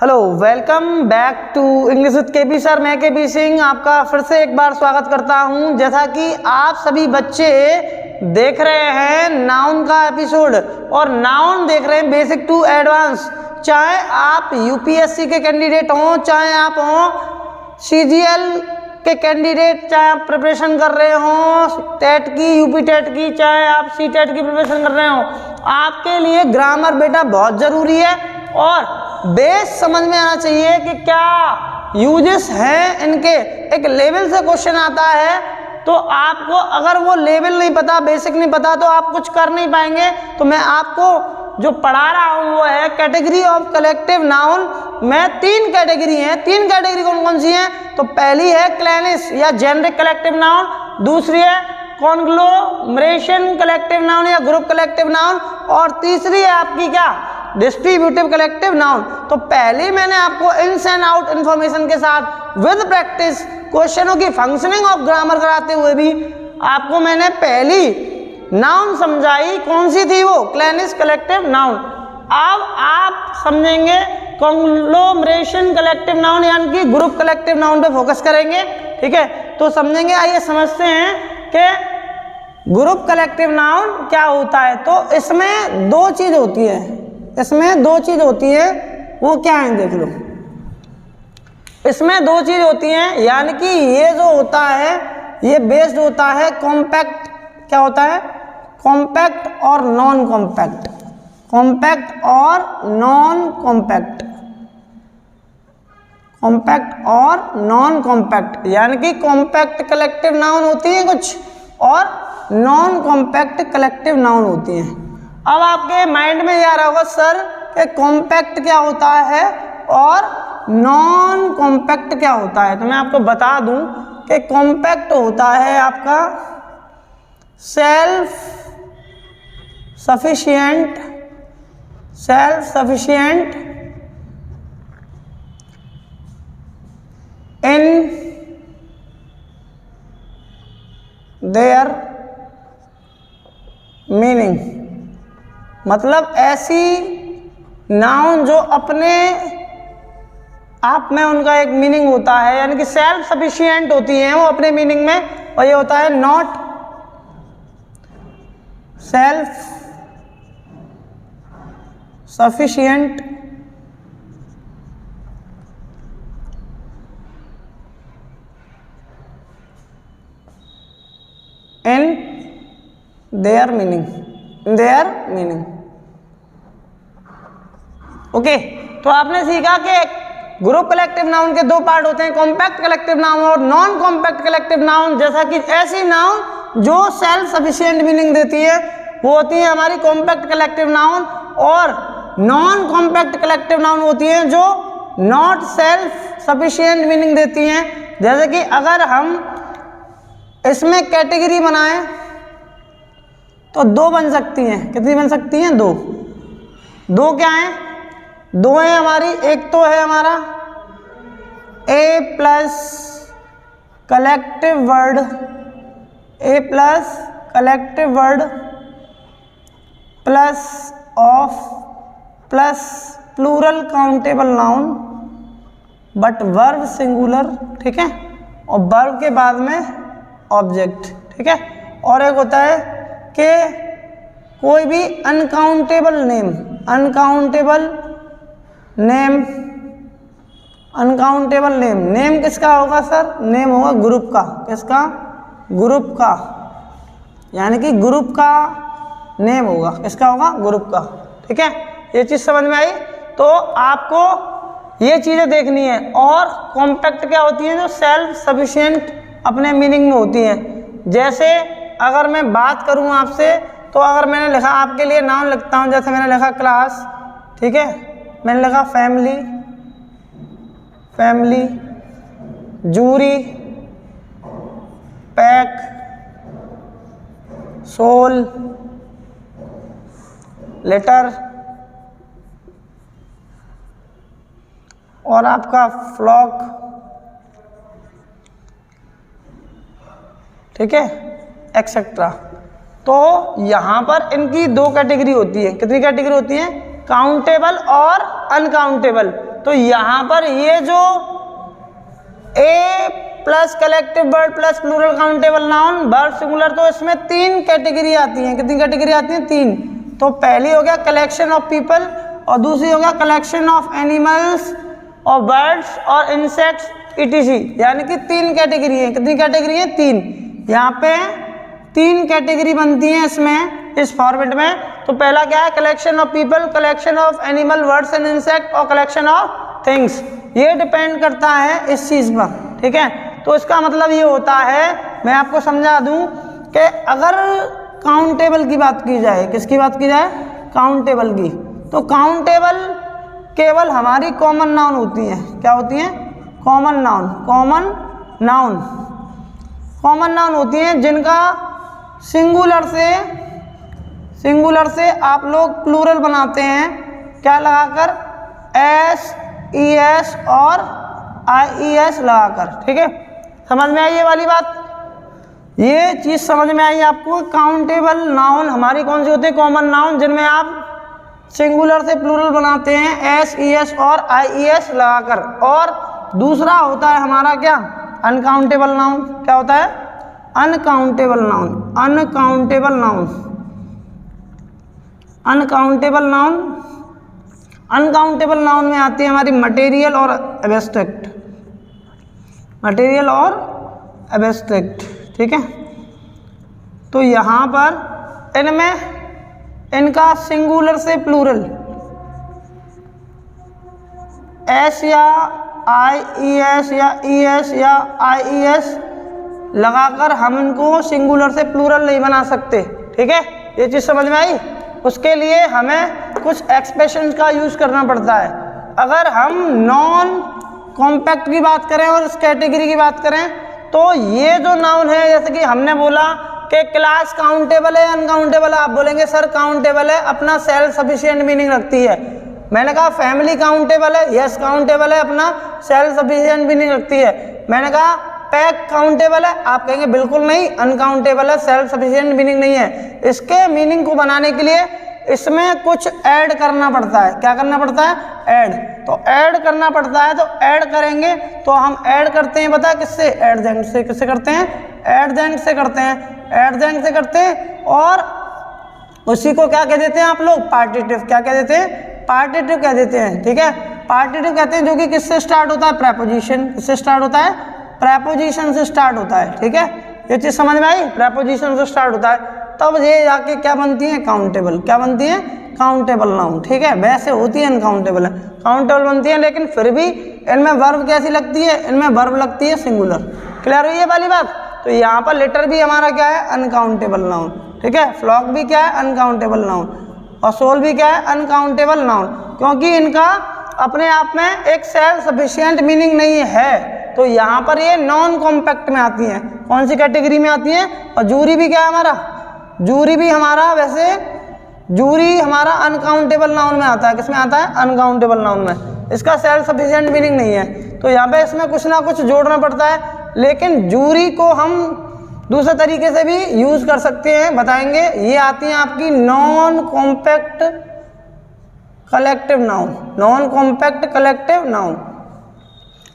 Hello, welcome back to English with KP sir. मैं KP Singh आपका फिर से एक बार स्वागत करता हूं। जैसा कि आप सभी बच्चे देख रहे हैं नाउन का एपिसोड, और नाउन देख रहे हैं बेसिक टू एडवांस। चाहे आप यूपीएससी के कैंडिडेट हों, चाहे आप हों सीजीएल के कैंडिडेट, चाहे आप प्रिपरेशन कर रहे हो टेट की, यूपी टेट की, चाहे आप सी टेट की प्रिपरेशन कर रहे हो, आपके लिए ग्रामर बेटा बहुत ज़रूरी है। और बेस समझ में आना चाहिए कि क्या यूजेस हैं इनके। एक लेवल से क्वेश्चन आता है तो आपको अगर वो लेवल नहीं पता, बेसिक नहीं पता, तो आप कुछ कर नहीं पाएंगे। तो मैं आपको जो पढ़ा रहा हूँ वो है कैटेगरी ऑफ कलेक्टिव नाउन। में तीन कैटेगरी हैं। तीन कैटेगरी कौन कौन सी हैं? तो पहली है क्लैनिस या जेनरिक कलेक्टिव नाउन, दूसरी है कॉन्ग्लोमरेशन कलेक्टिव नाउन या ग्रुप कलेक्टिव नाउन, और तीसरी है आपकी क्या, डिस्ट्रीब्यूटिव कलेक्टिव नाउन। तो पहले मैंने आपको इन्स एंड आउट इन्फॉर्मेशन के साथ विद प्रैक्टिस क्वेश्चनों की फंक्शनिंग ऑफ ग्रामर कराते हुए भी आपको मैंने पहली नाउन समझाई। कौन सी थी वो? क्लैनिस कलेक्टिव नाउन। अब आप समझेंगे कॉन्ग्लोमरेशन कलेक्टिव नाउन यानी कि ग्रुप कलेक्टिव नाउन पे फोकस करेंगे। ठीक है, तो समझेंगे। आइए समझते हैं कि ग्रुप कलेक्टिव नाउन क्या होता है। तो इसमें दो चीज होती है, इसमें दो चीज होती है। वो क्या है देख लो। इसमें दो चीज होती हैं, यानी कि ये जो होता है ये बेस्ड होता है कॉम्पैक्ट, क्या होता है, कॉम्पैक्ट और नॉन कॉम्पैक्ट, कॉम्पैक्ट और नॉन कॉम्पैक्ट, कॉम्पैक्ट और नॉन कॉम्पैक्ट। यानी कि कॉम्पैक्ट कलेक्टिव नाउन होती है कुछ, और नॉन कॉम्पैक्ट कलेक्टिव नाउन होती हैं। अब आपके माइंड में ये आ रहा होगा सर कि कॉम्पैक्ट क्या होता है और नॉन कॉम्पैक्ट क्या होता है। तो मैं आपको बता दूं कि कॉम्पैक्ट होता है आपका self sufficient in their meaning. मतलब ऐसी नाउन जो अपने आप में उनका एक मीनिंग होता है, यानी कि सेल्फ सफिशिएंट होती हैं वो अपने मीनिंग में, और ये होता है not self sufficient in their meaning, okay. तो आपने सीखा कि ग्रुप कलेक्टिव नाउन के दो पार्ट होते हैं, कॉम्पैक्ट कलेक्टिव नाउन और नॉन कॉम्पैक्ट कलेक्टिव नाउन। जैसा कि ऐसी नाउन जो सेल्फ सफिशिएंट मीनिंग देती है वो होती है हमारी कॉम्पैक्ट कलेक्टिव नाउन, और नॉन कॉम्पैक्ट कलेक्टिव नाउन होती है जो नॉट सेल्फ सफिशिएंट मीनिंग देती हैं। जैसे कि अगर हम इसमें कैटेगरी बनाएं तो दो बन सकती हैं। कितनी बन सकती हैं? दो क्या हैं? दो है हमारी। एक तो है हमारा a plus collective word, a plus collective word plus of plus plural countable noun but verb singular, ठीक है, और वर्ब के बाद में ऑब्जेक्ट, ठीक है। और एक होता है कि कोई भी अनकाउंटेबल नेम, नेम किसका होगा सर? नेम होगा ग्रुप का। किसका? ग्रुप का, यानी कि ग्रुप का नेम होगा। किसका होगा? ग्रुप का, ठीक है। ये चीज समझ में आई? तो आपको ये चीजें देखनी है। और कॉम्पैक्ट क्या होती है? जो सेल्फ सफिशिएंट अपने मीनिंग में होती हैं। जैसे अगर मैं बात करूं आपसे, तो अगर मैंने लिखा, आपके लिए नाउन लिखता हूं, जैसे मैंने लिखा क्लास, ठीक है, मैंने लिखा family, jury, pack, soul, letter, और आपका फ्लॉक, ठीक है, एक्सेट्रा। तो यहाँ पर इनकी दो कैटेगरी होती है। कितनी कैटेगरी होती है? काउंटेबल और अनकाउंटेबल। तो यहाँ पर ये जो a plus collective word plus plural countable noun verb singular, तो इसमें 3 कैटेगरी आती हैं। कितनी कैटेगरी आती हैं? 3। तो पहली हो गया कलेक्शन ऑफ पीपल, और दूसरी हो गया कलेक्शन ऑफ एनिमल्स और बर्ड्स और इंसेक्ट्स etc, यानी कि 3 कैटेगरी है। कितनी कैटेगरी है? 3। यहाँ पे 3 कैटेगरी बनती हैं इसमें, इस फॉर्मेट में। तो पहला क्या है? Collection of people, collection of animal birds and insect और कलेक्शन ऑफ थिंग्स। ये डिपेंड करता है इस चीज़ पर, ठीक है। तो इसका मतलब ये होता है, मैं आपको समझा दूं कि अगर काउंटेबल की बात की जाए, किसकी बात की जाए? काउंटेबल की। तो काउंटेबल केवल हमारी कॉमन नाउन होती हैं। क्या होती हैं? Common noun. Common noun, common noun होती हैं जिनका सिंगुलर से आप लोग प्लूरल बनाते हैं। क्या लगाकर? एस ई एस और आई ई एस लगाकर, ठीक है। समझ में आई ये वाली बात? ये चीज़ समझ में आई आपको? काउंटेबल नाउन हमारी कौन सी होती है? कॉमन नाउन, जिनमें आप सिंगुलर से प्लूरल बनाते हैं एस ई एस और आई ई एस लगाकर। और दूसरा होता है हमारा क्या? Uncountable noun. क्या होता है? Uncountable noun. Uncountable noun, uncountable noun, uncountable noun में आती है हमारी मटेरियल और एब्स्ट्रैक्ट। मटेरियल और एब्स्ट्रैक्ट, ठीक है। तो यहाँ पर इनमें इनका सिंगुलर से प्लूरल एस या आई ई एस या ई एस या आई ई एस लगाकर हम इनको सिंगुलर से प्लूरल नहीं बना सकते, ठीक है। ये चीज़ समझ में आई? उसके लिए हमें कुछ एक्सप्रेशंस का यूज़ करना पड़ता है। अगर हम नॉन कॉम्पैक्ट की बात करें और इस कैटेगरी की बात करें, तो ये जो नाउन है, जैसे कि हमने बोला कि क्लास काउंटेबल है अनकाउंटेबल, आप बोलेंगे सर काउंटेबल है, अपना सेल्फ सफिशिएंट मीनिंग रखती है। मैंने कहा फैमिली काउंटेबल है, यस काउंटेबल है, अपना सेल्फ सफिशिएंट मीनिंग रखती है। मैंने कहा पैक काउंटेबल है, आप कहेंगे बिल्कुल नहीं, अनकाउंटेबल है, सेल्फ सफिशिएंट मीनिंग नहीं है। इसके मीनिंग को बनाने के लिए इसमें कुछ ऐड करना पड़ता है। क्या करना पड़ता है? ऐड। तो ऐड करना पड़ता है, तो ऐड करेंगे तो हम ऐड करते हैं, पता है किससे? एडजेंट से। किससे करते हैं? एडजेंट से करते हैं। एडजेंट से करते हैं और उसी को क्या कह देते हैं आप लोग? पार्टिटिव। क्या कह देते हैं? पार्टिटिव कह देते हैं, ठीक है। पार्टिटिव कहते हैं जो कि किससे स्टार्ट होता है? प्रेपोजिशन। किससे स्टार्ट होता है? प्रेपोजिशन से स्टार्ट होता है, ठीक है। ये चीज़ समझ में आई? प्रेपोजिशन से स्टार्ट होता है, तब ये जाके क्या बनती है? काउंटेबल। क्या बनती है? काउंटेबल नाउन, ठीक है। वैसे होती है अनकाउंटेबल है, काउंटेबल बनती है, लेकिन फिर भी इनमें वर्ब कैसी लगती है? इनमें वर्ब लगती है सिंगुलर। क्लियर हुई ये वाली बात? तो यहाँ पर लेटर भी हमारा क्या है? अनकाउंटेबल नाउन, ठीक है। फ्लॉक भी क्या है? Uncountable noun. और सोल भी क्या है? अनकाउंटेबल नाउन, क्योंकि इनका अपने आप में एक सेल्फ सफिशिएंट मीनिंग नहीं है। तो यहाँ पर ये नॉन कॉम्पैक्ट में आती हैं। कौन सी कैटेगरी में आती हैं? और जूरी भी क्या है हमारा? जूरी भी हमारा, वैसे जूरी हमारा अनकाउंटेबल नाउन में आता है। किस में आता है? अनकाउंटेबल नाउन में। इसका सेल्फ सफिशिएंट मीनिंग नहीं है, तो यहाँ पे इसमें कुछ ना कुछ जोड़ना पड़ता है। लेकिन जूरी को हम दूसरे तरीके से भी यूज कर सकते हैं, बताएंगे। ये आती है आपकी non compact collective noun. Non compact collective noun,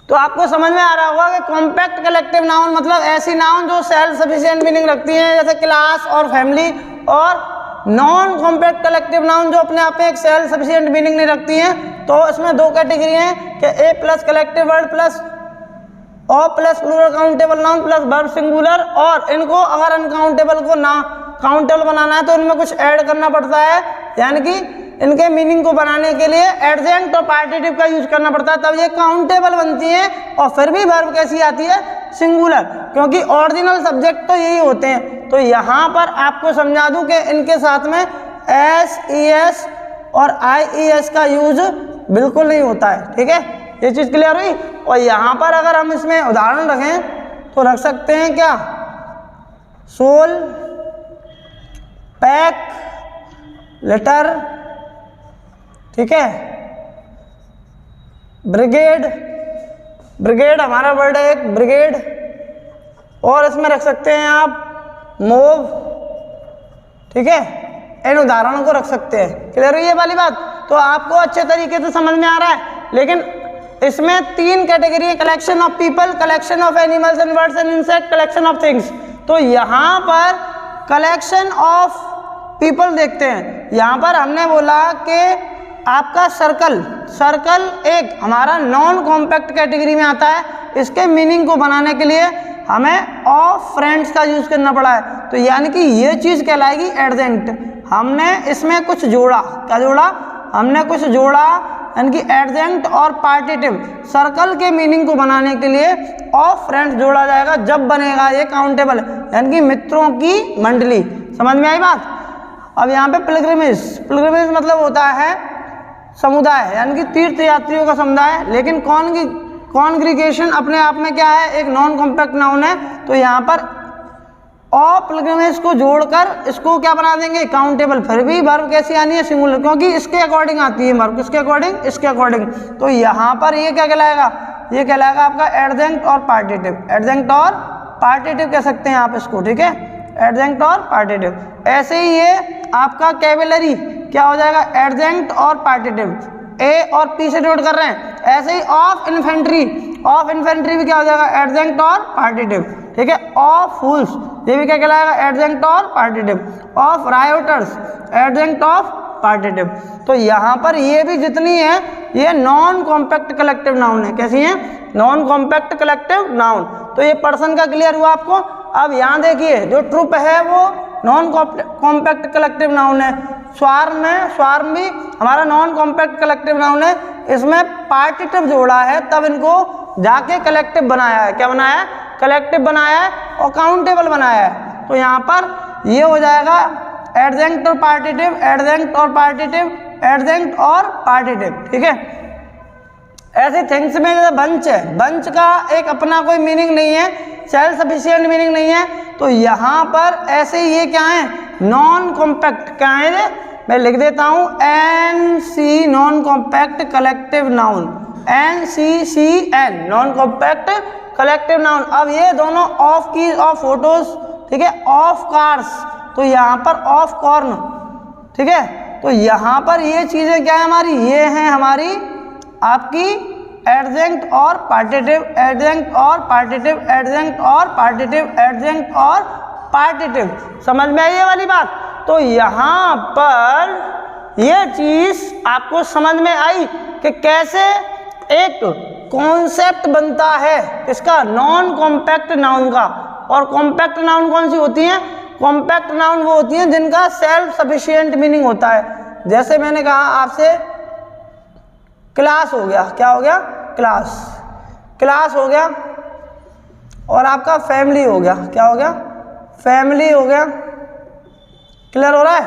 तो आपको समझ में आ रहा होगा कि कॉम्पैक्ट कलेक्टिव नाउन मतलब ऐसी नाउन जो सेल्फ सफिशिएंट मीनिंग रखती हैं, जैसे क्लास और फैमिली। और नॉन कॉम्पैक्ट कलेक्टिव नाउन जो अपने आप में एक सेल्फ सफिशिएंट मीनिंग नहीं रखती हैं। तो इसमें 2 कैटेगरी हैं कि A plus collective word plus और plus plural countable noun plus verb singular. और इनको अगर अनकाउंटेबल को ना काउंटेबल बनाना है तो इनमें कुछ ऐड करना पड़ता है, यानी कि इनके मीनिंग को बनाने के लिए एडजेंट और पार्टिटिव का यूज करना पड़ता है, तब ये काउंटेबल बनती है। और फिर भी वर्ब कैसी आती है? सिंगुलर, क्योंकि ओरिजिनल सब्जेक्ट तो यही होते हैं। तो यहाँ पर आपको समझा दूं कि इनके साथ में एस ई एस और आई ई एस का यूज बिल्कुल नहीं होता है, ठीक है। ये चीज़ क्लियर हुई? और यहाँ पर अगर हम इसमें उदाहरण रखें तो रख सकते हैं क्या? सोल, पैक, लेटर, ठीक है, ब्रिगेड। ब्रिगेड हमारा वर्ड है एक, ब्रिगेड। और इसमें रख सकते हैं आप मोव, ठीक है। इन उदाहरणों को रख सकते हैं। क्लियर हुई ये वाली बात? तो आपको अच्छे तरीके से समझ में आ रहा है। लेकिन इसमें 3 कैटेगरी है, collection of people, collection of animals and birds and insect, collection of things. तो यहाँ पर कलेक्शन ऑफ पीपल देखते हैं। यहाँ पर हमने बोला कि आपका सर्कल एक हमारा नॉन कॉम्पैक्ट कैटेगरी में आता है। इसके मीनिंग को बनाने के लिए हमें ऑफ फ्रेंड्स का यूज करना पड़ा है। तो यानी कि ये चीज कहलाएगी एडजेंक्ट। हमने इसमें कुछ जोड़ा, क्या जोड़ा? हमने कुछ जोड़ा, यानी कि एडजेंक्ट और पार्टिटिव। सर्कल के मीनिंग को बनाने के लिए ऑफ फ्रेंड्स जोड़ा जाएगा जब बनेगा ये काउंटेबल, यानी कि मित्रों की मंडली। समझ में आई बात? अब यहाँ पे पिलग्रिमेज मतलब होता है समुदाय, यानी कि तीर्थ यात्रियों का समुदाय। लेकिन कॉन्ग्रीगेशन अपने आप में क्या है? एक नॉन कॉम्पैक्ट नाउन है। तो यहाँ पर और पिलग्रिमेज को जोड़कर इसको क्या बना देंगे? काउंटेबल। फिर भी वर्ब कैसी आनी है? सिंगुलर, क्योंकि इसके अकॉर्डिंग आती है वर्ब। किसके अकॉर्डिंग? इसके अकॉर्डिंग। तो यहाँ पर ये क्या कहलाएगा? ये कहलाएगा आपका एडजेंक्ट और पार्टिटिव। एडजेंक्ट और पार्टिटिव कह सकते हैं आप इसको, ठीक है? एडजेंक्ट और पार्टिटिव। ऐसे ही ये आपका कैवेलरी क्या हो जाएगा? एडजेंक्ट और पार्टिटिव। ए और पी से नोट कर रहे हैं। ऐसे ही ऑफ इन्फेंट्री भी क्या हो जाएगा? एडजेंक्ट और पार्टिटिव, ठीक है? ऑफ फूल्स ये भी क्या कहलाएगा? एडजेंक्ट और पार्टिटिव। Of रायोटर्स एडजेंक्ट of पार्टिटिव। तो यहाँ पर ये भी जितनी है ये नॉन कॉम्पैक्ट कलेक्टिव नाउन है। कैसी है? Non compact collective noun. तो ये पर्सन का क्लियर हुआ आपको। अब यहाँ देखिए जो ट्रुप है वो नॉन कॉम्पैक्ट कलेक्टिव नाउन है। स्वार्म भी हमारा नॉन कॉम्पैक्ट कलेक्टिव नाउन है। इसमें पार्टिटिव जोड़ा है तब इनको जाके कलेक्टिव बनाया है। क्या बनाया है? कलेक्टिव बनाया है और काउंटेबल बनाया है। तो यहाँ पर ये हो जाएगा एडजेंक्ट और पार्टिटिव, एडजेंक्ट और पार्टिटिव, एडजेंक्ट और पार्टिटिव, ठीक है? ऐसे थिंग्स में जैसे बंच है, बंच का एक अपना कोई मीनिंग नहीं है, सेल्फ सफिशिएंट मीनिंग नहीं है। तो यहाँ पर ऐसे ये क्या है? Non compact. क्या है? मैं लिख देता हूँ NC non compact collective noun, NCCN non compact collective noun. अब ये दोनों ऑफ की ऑफ फोटोज, ठीक है? ऑफ कार्स, तो यहाँ पर ऑफ कॉर्न, ठीक है? तो यहाँ पर ये चीजें क्या है हमारी? ये हैं हमारी आपकी एडजेंक्ट और पार्टिटिव, एडजेंक्ट और पार्टिटिव, एडजेंक्ट और पार्टिटिव, एडजेंक्ट और पार्टिटिव। समझ में आई ये वाली बात? तो यहाँ पर ये चीज आपको समझ में आई कि कैसे एक कॉन्सेप्ट बनता है किसका? नॉन कॉम्पैक्ट नाउन का। और कॉम्पैक्ट नाउन कौन सी होती हैं? कॉम्पैक्ट नाउन वो होती हैं जिनका सेल्फ सफिशिएंट मीनिंग होता है। जैसे मैंने कहा आपसे क्लास हो गया, क्या हो गया? क्लास हो गया। और आपका फैमिली हो गया, क्या हो गया? फैमिली हो गया। क्लियर हो रहा है?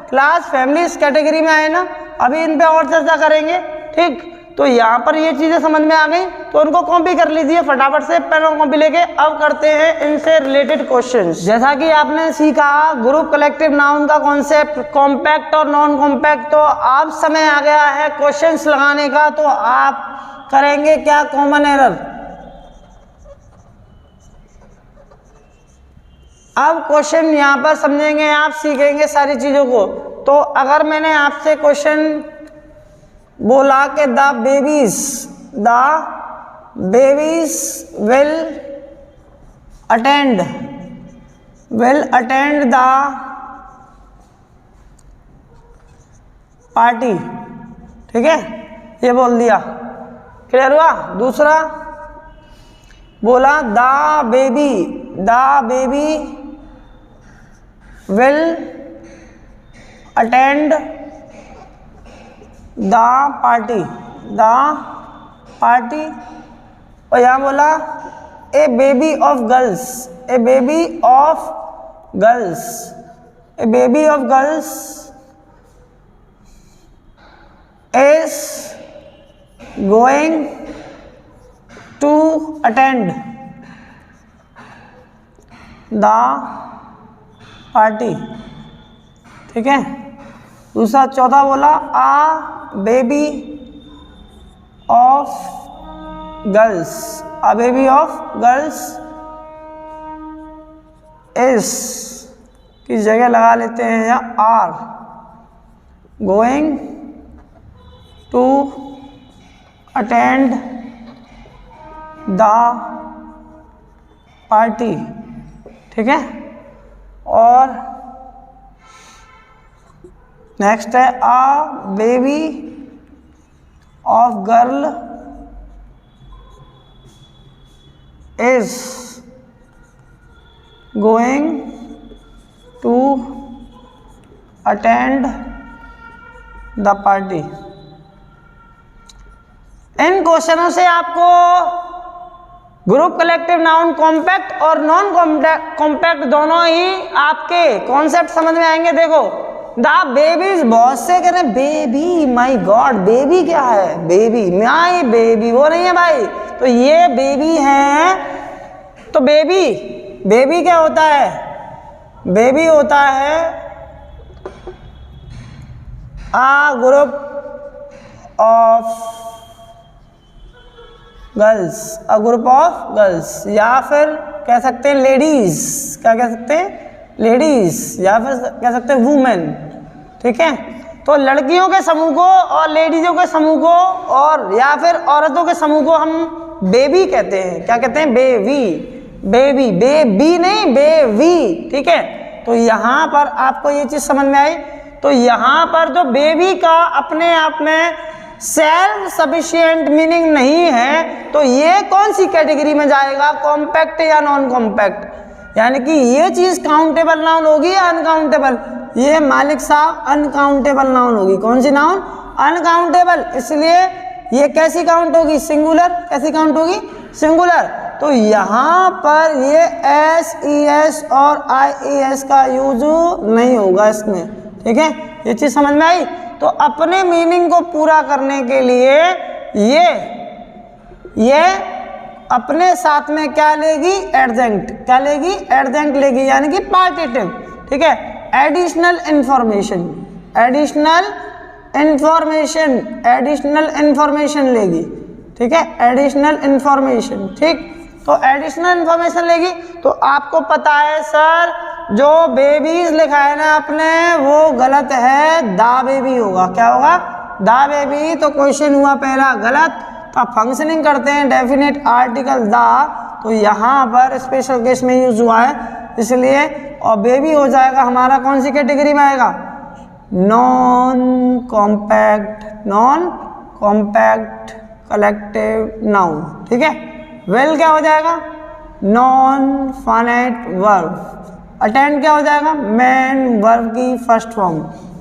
क्लास फैमिली इस कैटेगरी में आए ना। अभी इन पे और चर्चा करेंगे, ठीक? तो यहाँ पर ये चीजें समझ में आ गई तो उनको कॉपी कर लीजिए फटाफट से, पेन और कॉपी लेके। अब करते हैं इनसे रिलेटेड क्वेश्चंस। जैसा कि आपने सीखा ग्रुप कलेक्टिव नाउन का कॉन्सेप्ट, कॉम्पैक्ट और नॉन कॉम्पैक्ट, तो अब समय आ गया है क्वेश्चंस लगाने का। तो आप करेंगे क्या? Common error. अब क्वेश्चन यहाँ पर समझेंगे आप, सीखेंगे सारी चीजों को। तो अगर मैंने आपसे क्वेश्चन बोला कि the babies will attend the party, ठीक है? ये बोल दिया, क्लियर हुआ? दूसरा बोला the baby will attend the party, और यहाँ बोला a baby of girls is going to attend the party, ठीक है? दूसरा चौथा बोला a baby of girls is की जगह लगा लेते हैं या are going to attend the party, ठीक है। और नेक्स्ट है a baby of girl is going to attend the party. इन क्वेश्चनों से आपको ग्रुप, कलेक्टिव नाउन, कॉम्पैक्ट और नॉन कॉम्पैक्ट दोनों ही आपके कॉन्सेप्ट समझ में आएंगे। देखो द बेबीज, बहुत से कह रहे हैं बेबी, माई गॉड बेबी क्या है, बेबी माई बेबी, वो नहीं है भाई। तो ये बेबी है, तो बेबी क्या होता है, बेबी होता है a group of girls, a group of girls, या फिर कह सकते हैं लेडीज, क्या कह सकते हैं लेडीज, या फिर कह सकते हैं वुमेन, ठीक है। तो लड़कियों के समूह को और लेडीजों के समूह को और या फिर औरतों के समूह को हम बेबी कहते हैं। क्या कहते हैं, बेबी, बेबी, बेबी नहीं बेबी, ठीक है। तो यहाँ पर आपको ये चीज समझ में आई। तो यहाँ पर जो बेबी का अपने आप में सेल्फ सफिशिएंट मीनिंग नहीं है, तो ये कौन सी कैटेगरी में जाएगा, कॉम्पैक्ट या नॉन कॉम्पैक्ट, यानी कि ये चीज काउंटेबल नाउन होगी या अनकाउंटेबल। ये मालिक साहब अनकाउंटेबल नाउन होगी। कौन सी नाउन, अनकाउंटेबल। इसलिए ये कैसी काउंट होगी, सिंगुलर। कैसी काउंट होगी, सिंगुलर। तो यहाँ पर ये एस ई एस और आई ई एस का यूज नहीं होगा इसमें, ठीक है। ये चीज समझ में आई। तो अपने मीनिंग को पूरा करने के लिए ये अपने साथ में क्या लेगी, एडजेंक्ट। क्या लेगी, एडजेंक्ट लेगी, यानी कि पार्टिटिव, ठीक है। Additional information, additional information, additional information लेगी, ठीक है। एडिशनल इंफॉर्मेशन, ठीक। तो एडिशनल इंफॉर्मेशन लेगी। तो आपको पता है सर जो बेबीज लिखा है ना आपने वो गलत है, दा बेबी होगा। क्या होगा, दा बेबी। तो क्वेश्चन हुआ पहला गलत। तो आप फंक्शनिंग करते हैं डेफिनेट आर्टिकल दा, तो यहाँ पर स्पेशल केस में यूज हुआ है इसलिए। और बेबी हो जाएगा हमारा कौन सी कैटेगरी में आएगा, non compact, non compact collective noun, ठीक है। वेल क्या हो जाएगा, नॉन फाइनाइट वर्ब। अटेंड क्या हो जाएगा, मेन वर्ब की first form.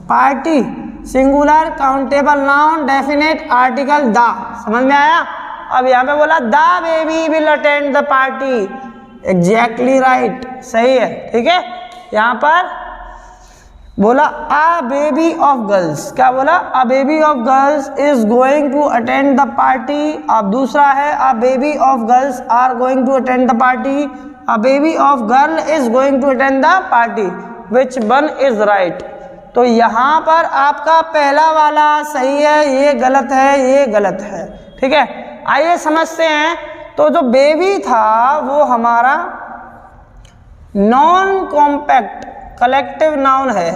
Party singular countable noun definite article the. समझ में आया। अब यहाँ पे बोला the baby will attend the party, exactly right, सही है, ठीक है। यहाँ पर बोला अ बेबी ऑफ गर्ल्स, क्या बोला, a baby of girls is going to attend the party. अब दूसरा है a baby of girls are going to attend the party, a baby of girl is going to attend the party, which one is right. तो यहाँ पर आपका पहला वाला सही है, ये गलत है, ये गलत है, ठीक है। आइए समझते हैं। तो जो बेबी था वो हमारा नॉन कॉम्पैक्ट कलेक्टिव नाउन है,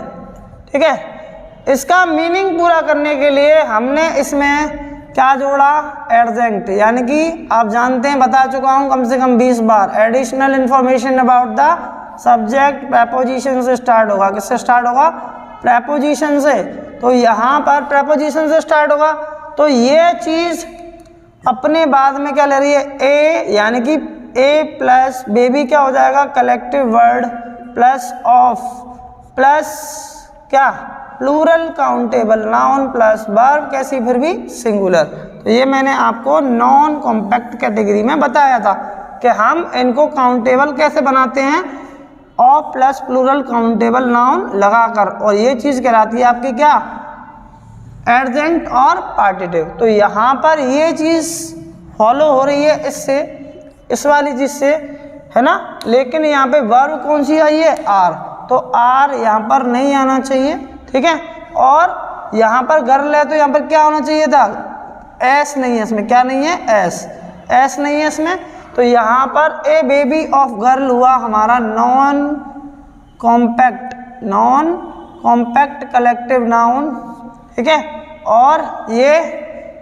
ठीक है। इसका मीनिंग पूरा करने के लिए हमने इसमें क्या जोड़ा, एडजेंक्ट, यानी कि आप जानते हैं, बता चुका हूं कम से कम 20 बार, additional information about the subject preposition से स्टार्ट होगा। किससे स्टार्ट होगा, प्रेपोजिशन से। तो यहाँ पर प्रेपोजिशन से स्टार्ट होगा। तो ये चीज अपने बाद में क्या ले रही है, ए, यानी कि ए प्लस बेबी क्या हो जाएगा, collective word plus of plus क्या, plural countable noun plus verb, कैसी फिर भी सिंगुलर। तो ये मैंने आपको नॉन कॉम्पैक्ट कैटेगरी में बताया था कि हम इनको काउंटेबल कैसे बनाते हैं, of plus plural countable noun लगाकर। और ये चीज कहलाती है आपकी क्या, एडजेंक्ट और पार्टिटिव। तो यहाँ पर ये चीज फॉलो हो रही है इससे, इस वाली चीज से, है ना। लेकिन यहाँ पे वर्ब कौन सी आई है, आर। तो आर यहाँ पर नहीं आना चाहिए, ठीक है। और यहाँ पर गर्ल है तो यहाँ पर क्या होना चाहिए था, एस नहीं है इसमें। क्या नहीं है, एस, एस नहीं है इसमें। तो यहाँ पर ए बेबी ऑफ गर्ल हुआ हमारा non compact, non compact collective noun, ठीक है। और ये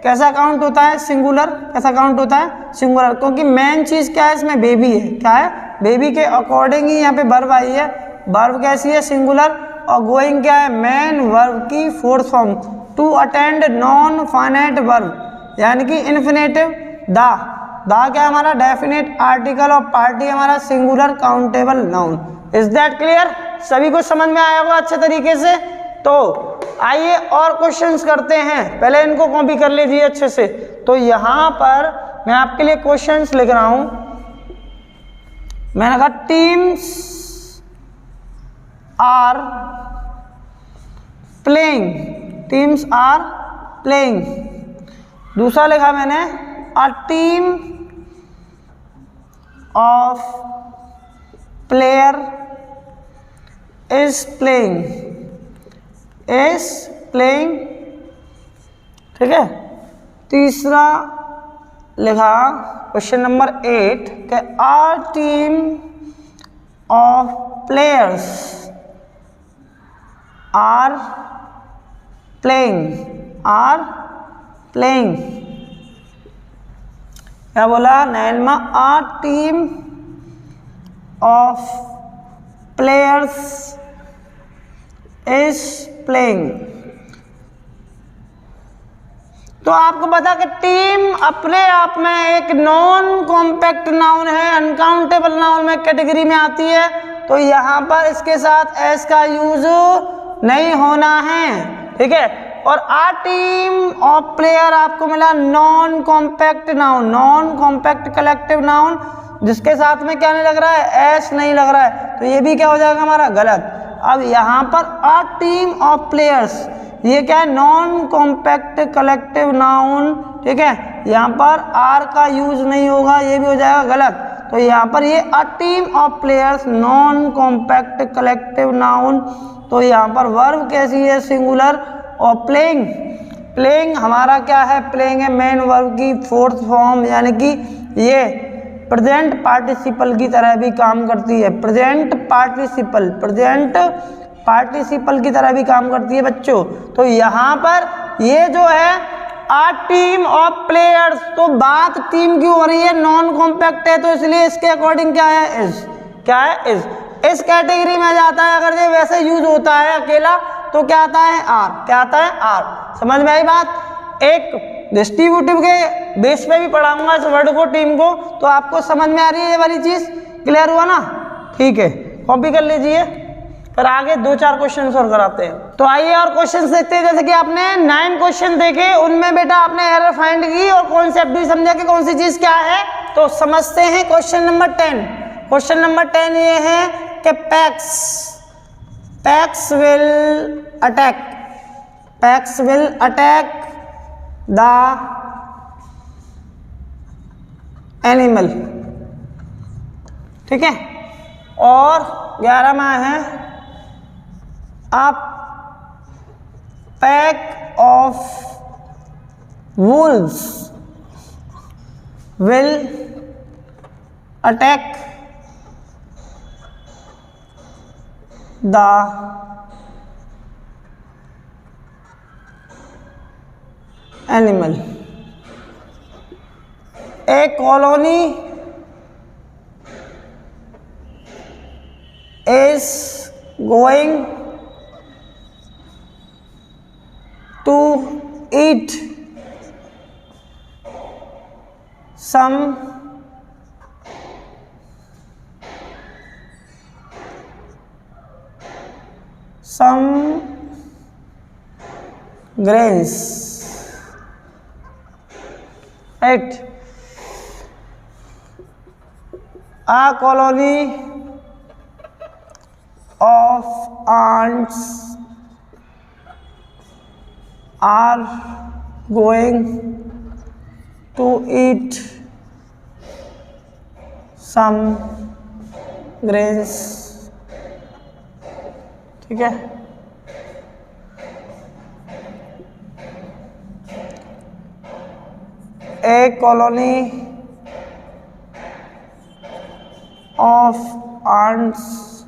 कैसा काउंट होता है? सिंगुलर। कैसा काउंट होता है? सिंगुलर, क्योंकि मेन चीज क्या है इसमें? बेबी है। क्या है? बेबी के अकॉर्डिंग ही यहाँ पे वर्ब आई है। वर्ब कैसी है? सिंगुलर। और गोइंग क्या है? मेन वर्ब की fourth form. To attend non finite verb यानी कि इन्फिनेटिव। दा क्या हमारा? डेफिनेट आर्टिकल और पार्टी हमारा singular countable noun. Is that clear? सभी को समझ में आया होगा अच्छे तरीके से। तो आइए और क्वेश्चंस करते हैं, पहले इनको कॉपी कर लीजिए अच्छे से। तो यहां पर मैं आपके लिए क्वेश्चंस लिख रहा हूं। मैंने कहा teams are playing, teams are playing. दूसरा लिखा मैंने a team of player is playing, is playing. ठीक है। तीसरा लिखा क्वेश्चन नंबर 8 कि our team of players are playing, are playing. क्या बोला नैनमा? Our team of players is playing. तो आपको पता कि टीम अपने आप में एक नॉन कॉम्पैक्ट नाउन है, अनकाउंटेबल नाउन में कैटेगरी में आती है। तो यहां पर इसके साथ एस का यूज नहीं होना है। ठीक है। और आ टीम ऑफ प्लेयर आपको मिला non compact noun, non compact collective noun, जिसके साथ में क्या नहीं लग रहा है? एस नहीं लग रहा है। तो ये भी क्या हो जाएगा हमारा? गलत। अब यहां पर अ टीम ऑफ प्लेयर्स, ये क्या है? Non compact collective noun. ठीक है। यहाँ पर आर का यूज नहीं होगा, ये भी हो जाएगा गलत। तो यहाँ पर ये अ team of players non compact collective noun. तो यहाँ पर वर्ब कैसी है? सिंगुलर। और प्लेइंग, प्लेइंग हमारा क्या है? प्लेइंग है मेन वर्ब की फोर्थ फॉर्म, यानी कि ये प्रेजेंट पार्टिसिपल की तरह भी काम करती है। प्रेजेंट पार्टिसिपल, प्रेजेंट पार्टिसिपल की तरह भी काम करती है बच्चों। तो यहाँ पर ये जो है आ टीम ऑफ प्लेयर्स, तो बात टीम की हो रही है, नॉन कॉम्पैक्ट है, तो इसलिए इसके अकॉर्डिंग क्या है? इज। क्या है? इज। इस कैटेगरी में जाता है। अगर ये वैसे यूज होता है अकेला तो क्या आता है? आर। क्या आता है? आर। समझ में आई बात? एक डिस्ट्रीब्यूटिव के बेस पे भी पढ़ाऊंगा इस वर्ड को, टीम को, तो आपको समझ में आ रही है ये वाली चीज? क्लियर हुआ ना? ठीक है, कॉपी कर लीजिए। फिर आगे 2-4 क्वेश्चन और कराते हैं। तो आइए और क्वेश्चन देखते हैं। जैसे कि आपने 9 क्वेश्चन देखे, उनमें बेटा आपने एरर फाइंड की और कॉन्सेप्ट भी समझा कि कौन सी चीज क्या है। तो समझते हैं क्वेश्चन नंबर 10। क्वेश्चन नंबर 10 ये है कि PACS will attack the animal. ठीक है। और 11वां है a pack of Wolves will attack the animal. A colony is going to eat some grains, right? A colony of ants are going to eat some grains। ठीक है। A colony of ants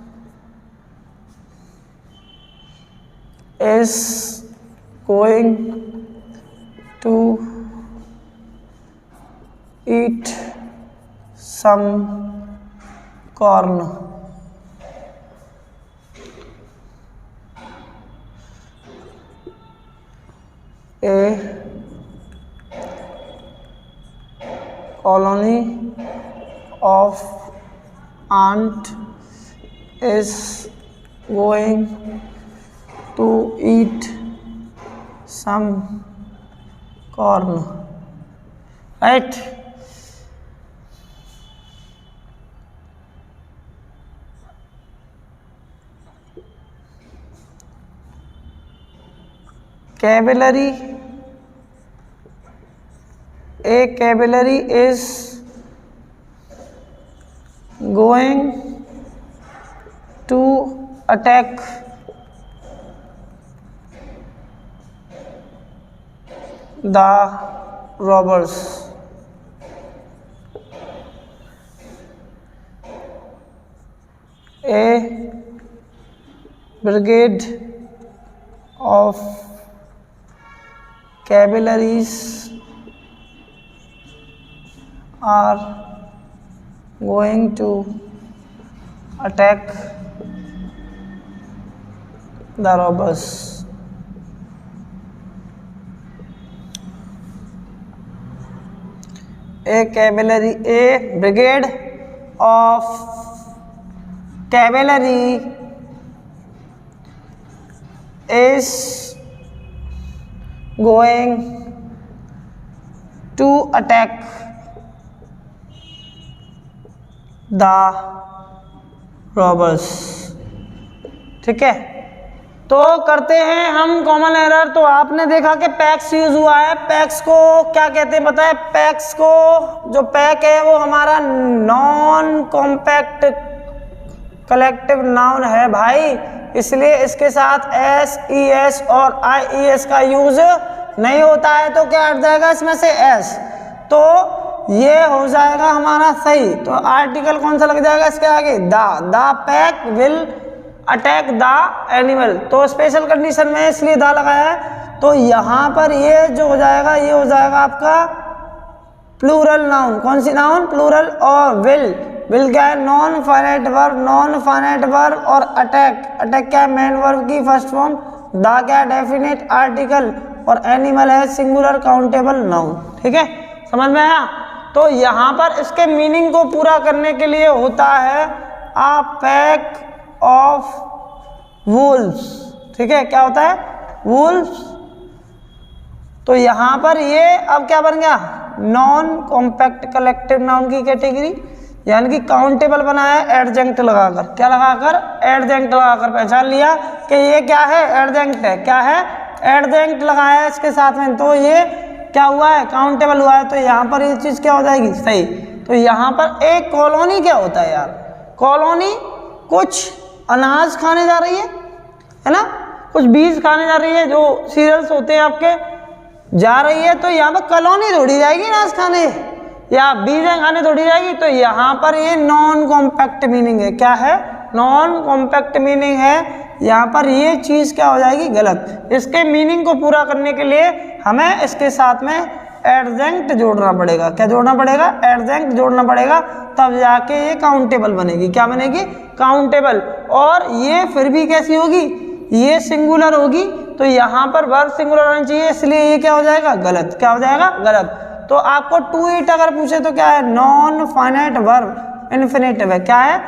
is going to eat some corn. A colony of ant is going to eat some corn. Right? Cavalry. A cavalry is going to attack the robbers. A brigade of cavalries are going to attack the robbers. A brigade of cavalry is going to attack the robbers. ठीक है, तो करते हैं हम common error. तो आपने देखा कि पैक्स यूज हुआ है। पैक्स को क्या कहते हैं पता है? पैक्स को जो पैक है वो हमारा नॉन कॉम्पैक्ट कलेक्टिव नाउन है भाई, इसलिए इसके साथ एस ई एस और आई ई एस का यूज नहीं होता है। तो क्या हट जाएगा इसमें से? एस। तो ये हो जाएगा हमारा सही। तो आर्टिकल कौन सा लग जाएगा इसके आगे? The pack will attack the animal. तो स्पेशल कंडीशन में इसलिए द लगाया है। तो यहाँ पर ये जो हो जाएगा, ये हो जाएगा आपका प्लूरल नाउन। कौन सी नाउन? प्लूरल। और विल क्या है? नॉन फाइनाइट वर्ब और अटैक क्या है? मेन वर्ब की फर्स्ट फॉर्म। द क्या है? Definite article. और एनिमल है सिंगुलर काउंटेबल नाउन। ठीक है, समझ में आया? तो यहाँ पर इसके मीनिंग को पूरा करने के लिए होता है अ पैक ऑफ वुल्व्स। ठीक है, क्या होता है? वुल्व्स। तो यहाँ पर ये अब क्या बन गया? नॉन कॉम्पैक्ट कलेक्टिव नाउन की कैटेगरी, यानी कि काउंटेबल बनाया है एडजेंक्ट लगाकर। क्या लगाकर? एडजेंक्ट लगाकर पहचान लिया कि ये क्या है? एडजेंक्ट है। क्या है? एडजेंक्ट लगाया है इसके साथ में, तो ये क्या हुआ है? काउंटेबल हुआ है। तो यहाँ पर ये चीज़ क्या हो जाएगी? सही। तो यहाँ पर एक कॉलोनी क्या होता है यार? कॉलोनी कुछ अनाज खाने जा रही है ना, कुछ बीज खाने जा रही है, जो सीरियल्स होते हैं आपके, जा रही है। तो यहाँ पर कॉलोनी थोड़ी जाएगी अनाज खाने या बीजें खाने थोड़ी जाएगी। तो यहाँ पर ये नॉन कॉम्पैक्ट मीनिंग है। क्या है? नॉन कॉम्पैक्ट मीनिंग है। यहाँ पर ये चीज़ क्या हो जाएगी? गलत। इसके मीनिंग को पूरा करने के लिए हमें इसके साथ में एडजेंक्ट जोड़ना पड़ेगा। क्या जोड़ना पड़ेगा? एडजेंक्ट जोड़ना पड़ेगा, तब जाके ये काउंटेबल बनेगी। क्या बनेगी? काउंटेबल। और ये फिर भी कैसी होगी? ये सिंगुलर होगी। तो यहाँ पर वर्ब सिंगुलर होना चाहिए, इसलिए ये क्या हो जाएगा? गलत। क्या हो जाएगा? गलत। तो आपको टू इट अगर पूछे तो क्या है? नॉन फाइनाइट वर्ब इन्फिनेटिव है। क्या है?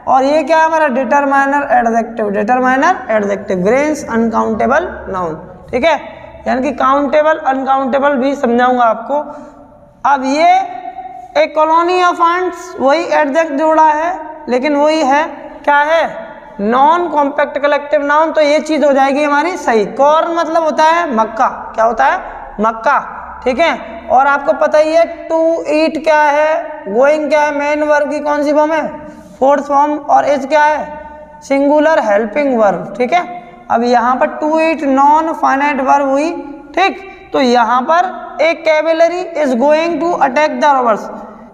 और ये क्या है हमारा? Determiner adjective. Determiner adjective. Grains uncountable noun. ठीक है, यानी कि काउंटेबल अनकाउंटेबल भी समझाऊंगा आपको। अब ये एक कॉलोनी ऑफ आंट्स, वही एडजेक्ट जोड़ा है, लेकिन वही है क्या है? Non compact collective noun. तो ये चीज हो जाएगी हमारी सही। कॉर्न मतलब होता है मक्का। क्या होता है? मक्का। ठीक है, और आपको पता ही है टू ईट क्या है? गोइंग क्या है? मेन वर्ब की कौन सी फॉर्म है? Fourth form. और इज क्या है? Singular helping verb. ठीक है, अब यहाँ पर to eat non finite verb हुई। ठीक, तो यहाँ पर एक cavalry is going to attack the robbers.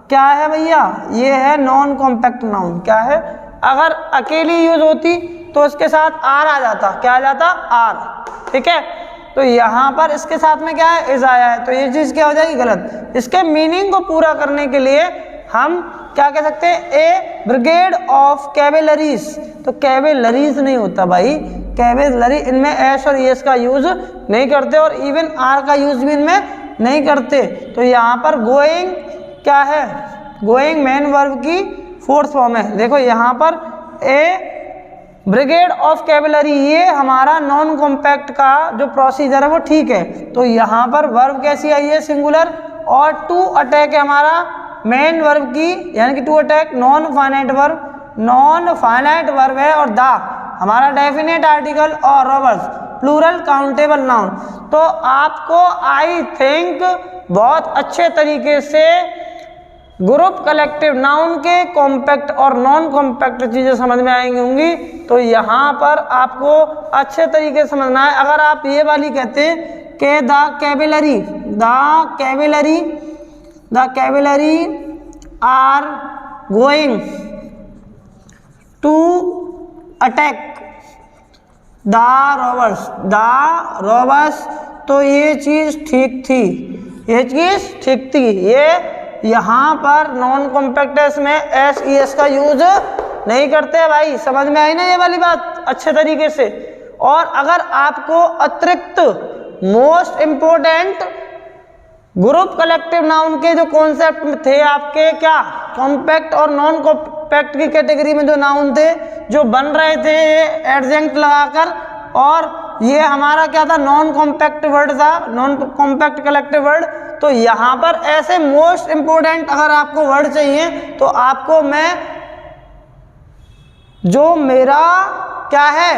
क्या है भैया? ये है नॉन कॉम्पैक्ट नाउन। क्या है? अगर अकेली यूज होती तो इसके साथ आर आ जाता। क्या आ जाता? आर। ठीक है, तो यहाँ पर इसके साथ में क्या है, इज आया है, तो ये चीज़ क्या हो जाएगी, गलत। इसके मीनिंग को पूरा करने के लिए हम क्या कह सकते हैं, ए ब्रिगेड ऑफ कैवेलरीज। तो कैवेलरीज नहीं होता भाई, कैवेलरी इनमें एस और एस का यूज नहीं करते और इवन आर का यूज भी इनमें नहीं करते। तो यहाँ पर गोइंग क्या है, गोइंग मेन वर्ब की फोर्थ फॉर्म है। देखो यहाँ पर ए ब्रिगेड ऑफ कैवेलरी, ये हमारा नॉन कॉम्पैक्ट का जो प्रोसीजर है वो ठीक है। तो यहाँ पर वर्ब कैसी आई है, सिंगुलर, और टू अटैक है हमारा मेन वर्ब की, यानी कि to attack non finite verb, non finite verb है, और द हमारा डेफिनेट आर्टिकल और रोबर्स प्लूरल काउंटेबल नाउन। तो आपको आई थिंक बहुत अच्छे तरीके से ग्रुप कलेक्टिव नाउन के कॉम्पैक्ट और नॉन कॉम्पैक्ट चीज़ें समझ में आएंगी होंगी। तो यहाँ पर आपको अच्छे तरीके से समझना है। अगर आप ये वाली कहते हैं कि the cavalry are going to attack the robbers, तो ये चीज़ ठीक थी, ये चीज़ ठीक थी। ये यहाँ पर नॉन कॉम्पैक्ट में एस ई एस का यूज नहीं करते हैं भाई, समझ में आई ना ये वाली बात अच्छे तरीके से। और अगर आपको अतिरिक्त most important group collective noun के जो कॉन्सेप्ट थे आपके, क्या कॉम्पैक्ट और नॉन कॉम्पैक्ट की कैटेगरी में जो नाउन थे जो बन रहे थे एडजेंक्ट लगाकर, और ये हमारा क्या था, नॉन कॉम्पैक्ट वर्ड था, नॉन कॉम्पैक्ट कलेक्टिव वर्ड। तो यहाँ पर ऐसे मोस्ट इम्पोर्टेंट अगर आपको वर्ड चाहिए तो आपको मैं जो मेरा क्या है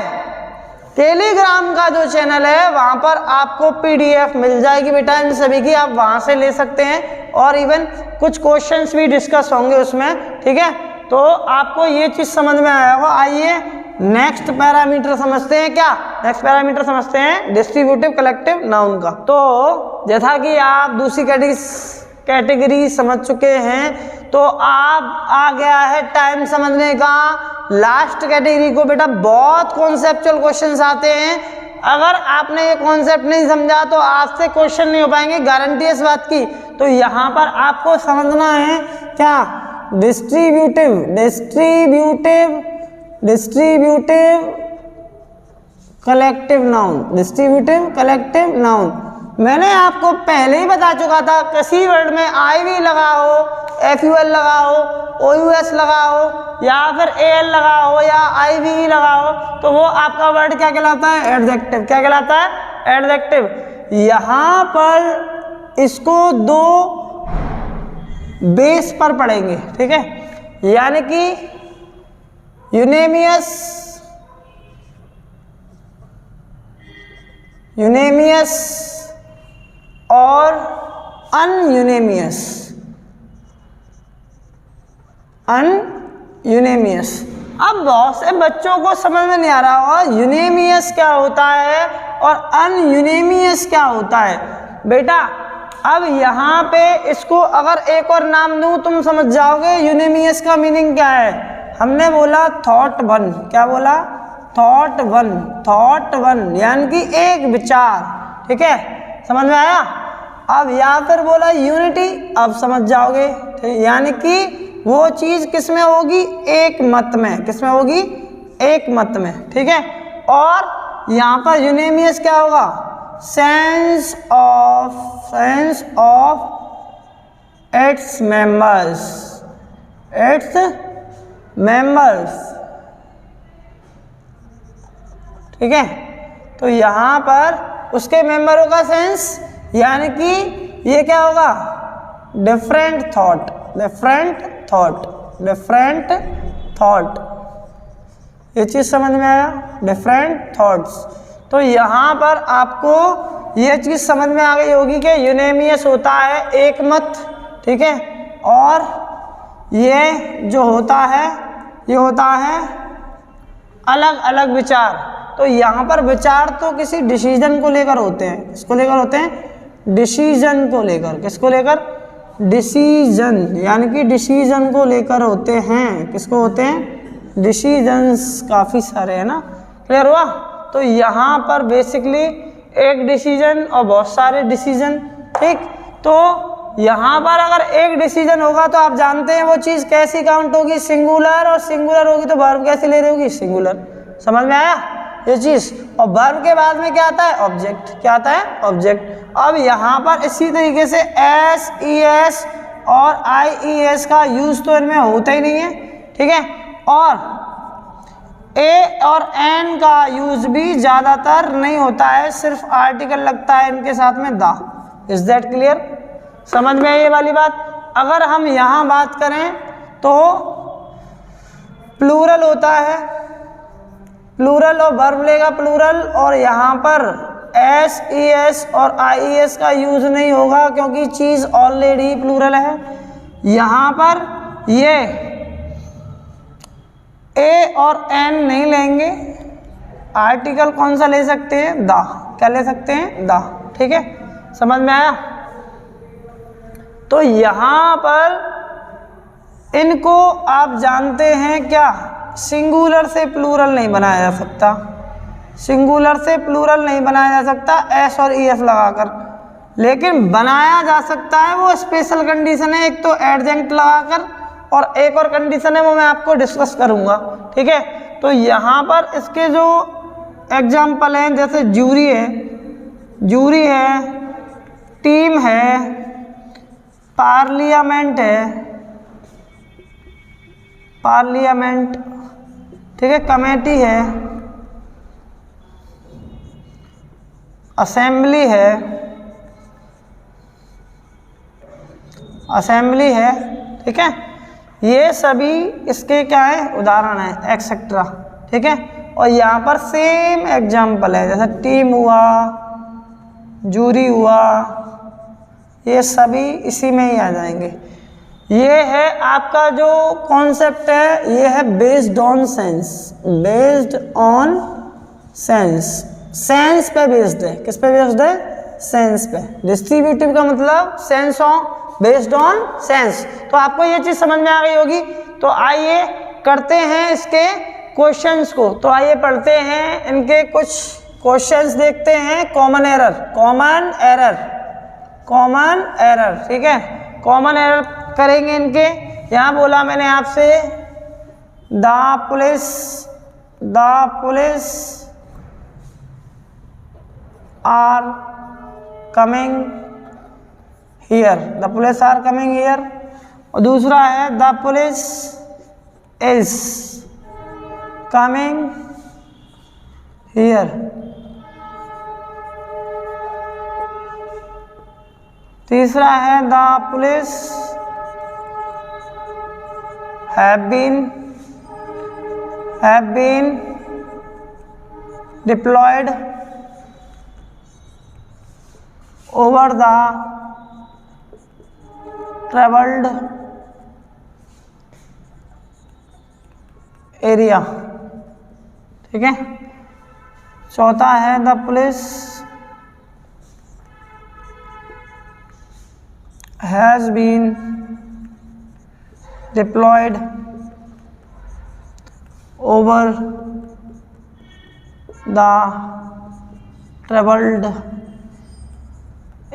टेलीग्राम का जो चैनल है वहाँ पर आपको पीडीएफ मिल जाएगी बेटा इन सभी की, आप वहाँ से ले सकते हैं, और इवन कुछ क्वेश्चंस भी डिस्कस होंगे उसमें, ठीक है। तो आपको ये चीज़ समझ में आया होगा। आइए नेक्स्ट पैरामीटर समझते हैं, क्या नेक्स्ट पैरामीटर समझते हैं डिस्ट्रीब्यूटिव कलेक्टिव नाउन का। तो जैसा कि आप दूसरी कैटेगरी समझ चुके हैं, तो आप आ गया है टाइम समझने का लास्ट कैटेगरी को। बेटा बहुत कॉन्सेप्चुअल क्वेश्चंस आते हैं, अगर आपने ये कॉन्सेप्ट नहीं समझा तो आपसे क्वेश्चन नहीं हो पाएंगे, गारंटी है इस बात की। तो यहाँ पर आपको समझना है क्या, डिस्ट्रीब्यूटिव कलेक्टिव नाउन। मैंने आपको पहले ही बता चुका था, किसी वर्ड में आई वी लगाओ, एफ यू एल लगाओ, ओ यू एस लगाओ, या फिर ए एल लगाओ, या आई वी ई लगाओ, तो वो आपका वर्ड क्या कहलाता है, एडजेक्टिव। क्या कहलाता है, एडजेक्टिव। यहाँ पर इसको दो बेस पर पढ़ेंगे, ठीक है, यानी कि यूनेमियस और अनयूनेमियस। अब बहुत से बच्चों को समझ में नहीं आ रहा होगा यूनेमियस क्या होता है और अनयूनेमियस क्या होता है। बेटा अब यहाँ पे इसको अगर एक और नाम दूँ तुम समझ जाओगे यूनेमियस का मीनिंग क्या है। हमने बोला थॉट वन, क्या बोला, थॉट वन यानी कि एक विचार, ठीक है, समझ में आया। अब या फिर बोला यूनिटी, अब समझ जाओगे, यानी कि वो चीज़ किस में होगी, एक मत में, किस में होगी, एक मत में, ठीक है। और यहाँ पर यूनेमियस क्या होगा, सेंस ऑफ इट्स मेंबर्स, ठीक है। तो यहाँ पर उसके मेंबरों का सेंस, यानी कि ये क्या होगा, डिफरेंट थॉट, ये चीज़ समझ में आया, डिफरेंट थॉट्स। तो यहाँ पर आपको ये चीज़ समझ में आ गई होगी कि यूनेमियस होता है एक मत, ठीक है, और ये जो होता है ये होता है अलग अलग विचार। तो यहाँ पर विचार तो किसी डिसीजन को लेकर होते हैं, किसको लेकर होते हैं, डिसीजन को लेकर, किसको लेकर, डिसीजन, यानी कि डिसीजन को लेकर होते हैं, किसको होते हैं, डिसीजंस काफ़ी सारे हैं ना, क्लियर हुआ। तो यहाँ पर बेसिकली एक डिसीजन और बहुत सारे डिसीजन, ठीक। तो यहाँ पर अगर एक डिसीजन होगा तो आप जानते हैं वो चीज़ कैसी काउंट होगी, सिंगुलर, और सिंगुलर होगी तो वर्ब कैसे ले रही होगी, सिंगुलर। समझ में आया ये चीज़। और वर्ब के बाद में क्या आता है, ऑब्जेक्ट। क्या आता है, ऑब्जेक्ट। अब यहाँ पर इसी तरीके से एस, ई एस और आई ई एस का यूज तो इनमें होता ही नहीं है, ठीक है। और ए और एन का यूज भी ज़्यादातर नहीं होता है, सिर्फ आर्टिकल लगता है इनके साथ में द। Is that clear? समझ में ये वाली बात। अगर हम यहाँ बात करें तो प्लूरल होता है, प्लूरल और वर्ब लेगा प्लूरल, और यहाँ पर एस, ई एस और आई ई एस का यूज नहीं होगा क्योंकि चीज़ ऑलरेडी प्लूरल है। यहाँ पर ये ए और एन नहीं लेंगे, आर्टिकल कौन सा ले सकते हैं, द। क्या ले सकते हैं, द, ठीक है। समझ में आया? तो यहाँ पर इनको आप जानते हैं क्या, सिंगुलर से प्लूरल नहीं बनाया जा सकता, सिंगुलर से प्लूरल नहीं बनाया जा सकता एस और ई एस लगाकर, लेकिन बनाया जा सकता है, वो स्पेशल कंडीशन है। एक तो एडजेंक्ट लगाकर, और एक और कंडीशन है वो मैं आपको डिस्कस करूंगा, ठीक है। तो यहाँ पर इसके जो एग्जाम्पल हैं, जैसे जूरी है, जूरी है, टीम है, पार्लियामेंट है, पार्लियामेंट, ठीक है, कमेटी है, असेंबली है, असेंबली है, ठीक है। ये सभी इसके क्या है, उदाहरण है, एक्सेट्रा, ठीक है। और यहाँ पर सेम एग्जाम्पल है, जैसे टीम हुआ, जूरी हुआ, ये सभी इसी में ही आ जाएंगे। ये है आपका जो कॉन्सेप्ट है, ये है based on sense, based on sense, sense पे बेस्ड है। किस पे बेस्ड है, सेंस पे। डिस्ट्रीब्यूटिव का मतलब sense on, based on sense. तो आपको ये चीज़ समझ में आ गई होगी। तो आइए करते हैं इसके क्वेश्चंस को। तो आइए पढ़ते हैं इनके कुछ क्वेश्चंस, देखते हैं। Common error, common error, common error, ठीक है। कॉमन एरर करेंगे इनके। यहाँ बोला मैंने आपसे the police are coming here, the police are coming here. और दूसरा है the police is coming here. तीसरा है the police have been deployed over the travelled area, ठीक है। चौथा है the police has been deployed over the travelled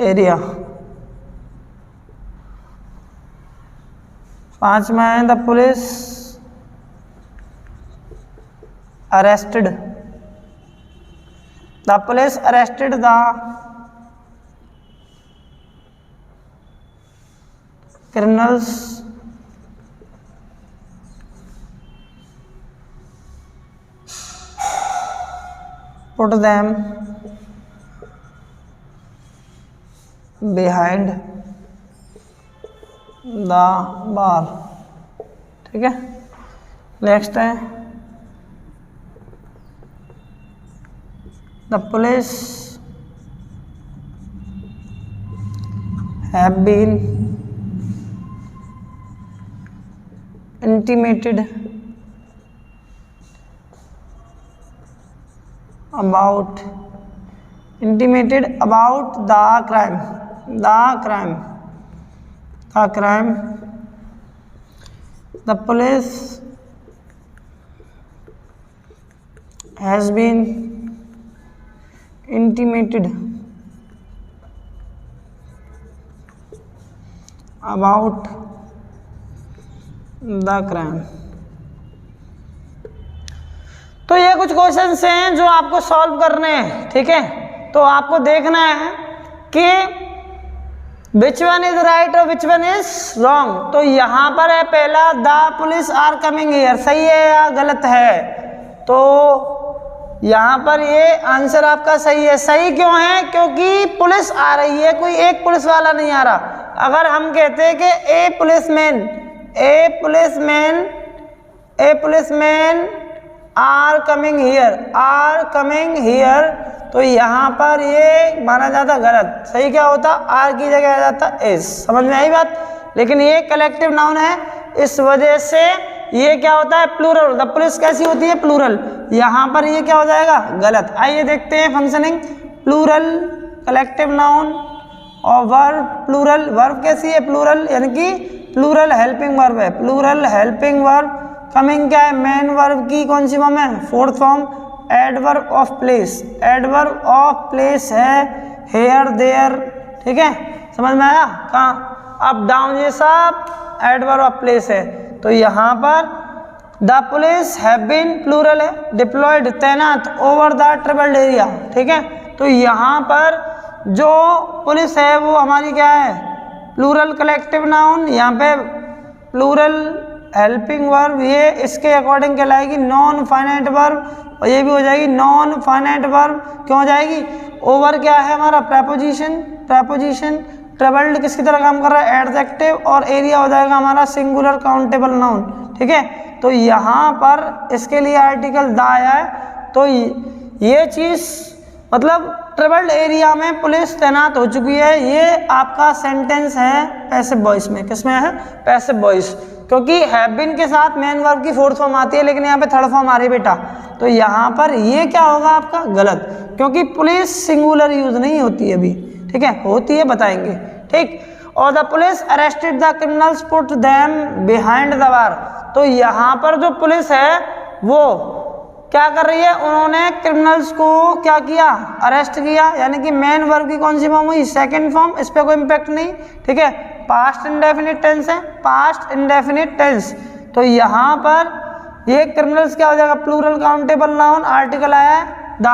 area. पांचवा है the police arrested, the police arrested the criminals put them behind the bar, ठीक है। Next है the police have been intimated about the crime, the police has been intimated about the crime. तो ये कुछ questions हैं जो आपको solve करने हैं, ठीक है। तो आपको देखना है कि विच वन इज राइट और विच वन इज रॉन्ग। तो यहां पर है पहला, the police are coming here, सही है या गलत है। तो यहां पर ये आंसर आपका सही है। सही क्यों है? क्योंकि पुलिस आ रही है, कोई एक पुलिस वाला नहीं आ रहा। अगर हम कहते हैं कि a policeman are coming here, तो यहाँ पर ये माना जाता गलत। सही क्या होता? आर की जगह आ जाता इज। समझ में आई बात? लेकिन ये कलेक्टिव नाउन है, इस वजह से ये क्या होता है? प्लूरल। द पुलिस कैसी होती है? प्लूरल। यहाँ पर ये क्या हो जाएगा? गलत। आइए देखते हैं फंक्शनिंग। प्लूरल कलेक्टिव नाउन और वर्ब प्लूरल। वर्ब कैसी है? प्लूरल, यानी कि प्लूरल हेल्पिंग वर्ब है। Plural helping verb. कमिंग क्या है? मेन वर्ब की कौन सी फॉर्म है? Fourth form. Adverb of place, adverb of place है हेयर देयर, ठीक है। समझ में आया? कहाँ? अप डाउन, ये सब एडवर्ब ऑफ प्लेस है। तो यहाँ पर the police have been plural है, डिप्लॉयड तैनात ओवर द ट्रेवल्ड एरिया, ठीक है। तो यहाँ पर जो पुलिस है वो हमारी क्या है? Plural collective noun. यहाँ पे प्लूरल हेल्पिंग वर्ब, ये इसके अकॉर्डिंग कहलाएगी नॉन फाइनाइट वर्ब, और ये भी हो जाएगी नॉन फाइनाइट वर्ब। क्यों हो जाएगी? ओवर क्या है हमारा? प्रेपोजिशन। ट्रेवल्ड किसकी तरह काम कर रहा है? एडजेक्टिव। और एरिया हो जाएगा हमारा सिंगुलर काउंटेबल नाउन, ठीक है। तो यहाँ पर इसके लिए आर्टिकल द आया है। तो ये चीज़ मतलब ट्रेवल्ड एरिया में पुलिस तैनात हो चुकी है, ये आपका सेंटेंस है पैसिव वॉइस में। किसमें है? Passive voice. क्योंकि हैव बीन के साथ मेन वर्ब की फोर्थ फॉर्म आती है, लेकिन यहाँ पे थर्ड फॉर्म आ रही है बेटा। तो यहाँ पर ये क्या होगा आपका? गलत, क्योंकि पुलिस सिंगुलर यूज नहीं होती है अभी, ठीक है। होती है, बताएंगे, ठीक। और the police arrested the criminals, put them behind the bar. तो यहाँ पर जो पुलिस है वो क्या कर रही है? उन्होंने क्रिमिनल्स को क्या किया? अरेस्ट किया। यानी कि मेन वर्ब की कौन सी फॉर्म हुई? Second form. इस पर कोई इंपैक्ट नहीं, ठीक है। पास्ट इंडेफिनिट टेंस है, पास्ट इंडेफिनिट टेंस। तो यहाँ पर ये क्रिमिनल्स क्या हो जाएगा? प्लूरल काउंटेबल नाउन, आर्टिकल आया है द।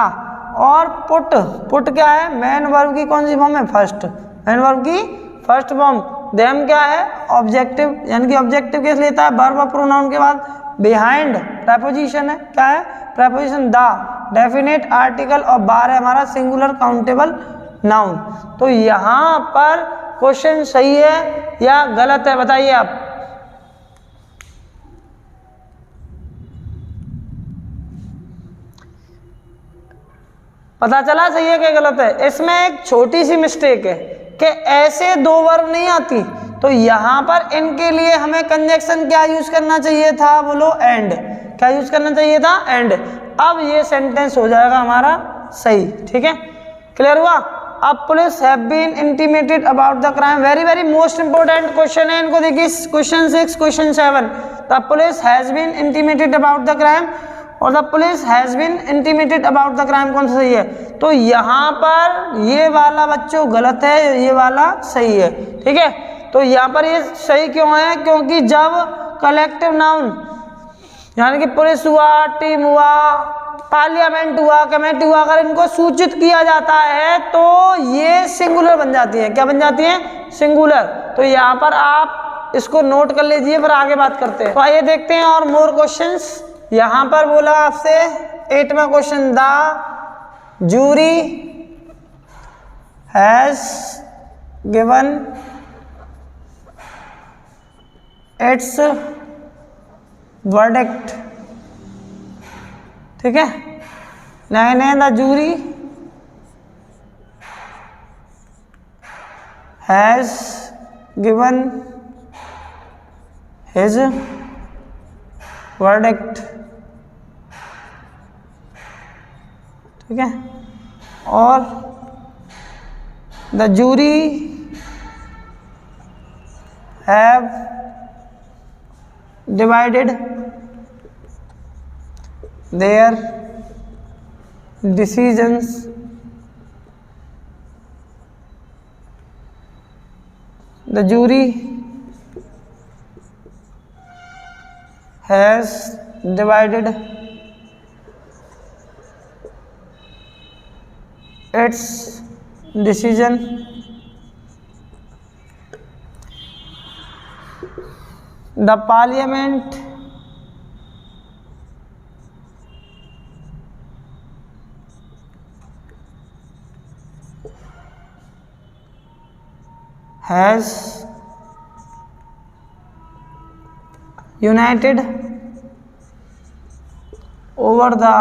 और पुट क्या है? मेन वर्ब की कौन सी फॉर्म है? फर्स्ट। मेन वर्ब की फर्स्ट फॉर्म। देम क्या है? ऑब्जेक्टिव, यानी कि ऑब्जेक्टिव केस लेता है वर्ब और प्रोनाउन के बाद। बिहाइंड प्रेपोजिशन है, क्या है? Preposition the. डेफिनेट आर्टिकल, और बार है हमारा सिंगुलर काउंटेबल नाउन। तो यहाँ पर क्वेश्चन सही है या गलत है? बताइए आप। पता चला सही है कि गलत है? इसमें एक छोटी सी मिस्टेक है कि ऐसे दो वर्ब नहीं आती। तो यहाँ पर इनके लिए हमें कंजक्शन क्या यूज करना चाहिए था? बोलो एंड। क्या यूज करना चाहिए था? एंड। अब ये सेंटेंस हो जाएगा हमारा सही, ठीक है। क्लियर हुआ? अब police have been intimated about the crime, very very most important question है। इनको देखिए, question 6, question 7। The police has been intimated about the crime और the police has been intimated about the crime, कौन सा सही है? तो यहाँ पर ये वाला बच्चों गलत है, ये वाला सही है, ठीक है। तो यहाँ पर ये सही क्यों है? क्योंकि जब कलेक्टिव नाउन यानी कि पुलिस हुआ, टीम हुआ, पार्लियामेंट हुआ, कमेटी हुआ, अगर इनको सूचित किया जाता है तो ये सिंगुलर बन जाती है। क्या बन जाती है? सिंगुलर। तो यहाँ पर आप इसको नोट कर लीजिए, फिर आगे बात करते हैं। तो आइए देखते हैं और मोर क्वेश्चंस। यहाँ पर बोला आपसे 8वां question, the jury has given its verdict, ठीक है। नहीं, the jury has given his verdict, ठीक है। और the jury have divided their decisions the jury has divided its decision the parliament has united over the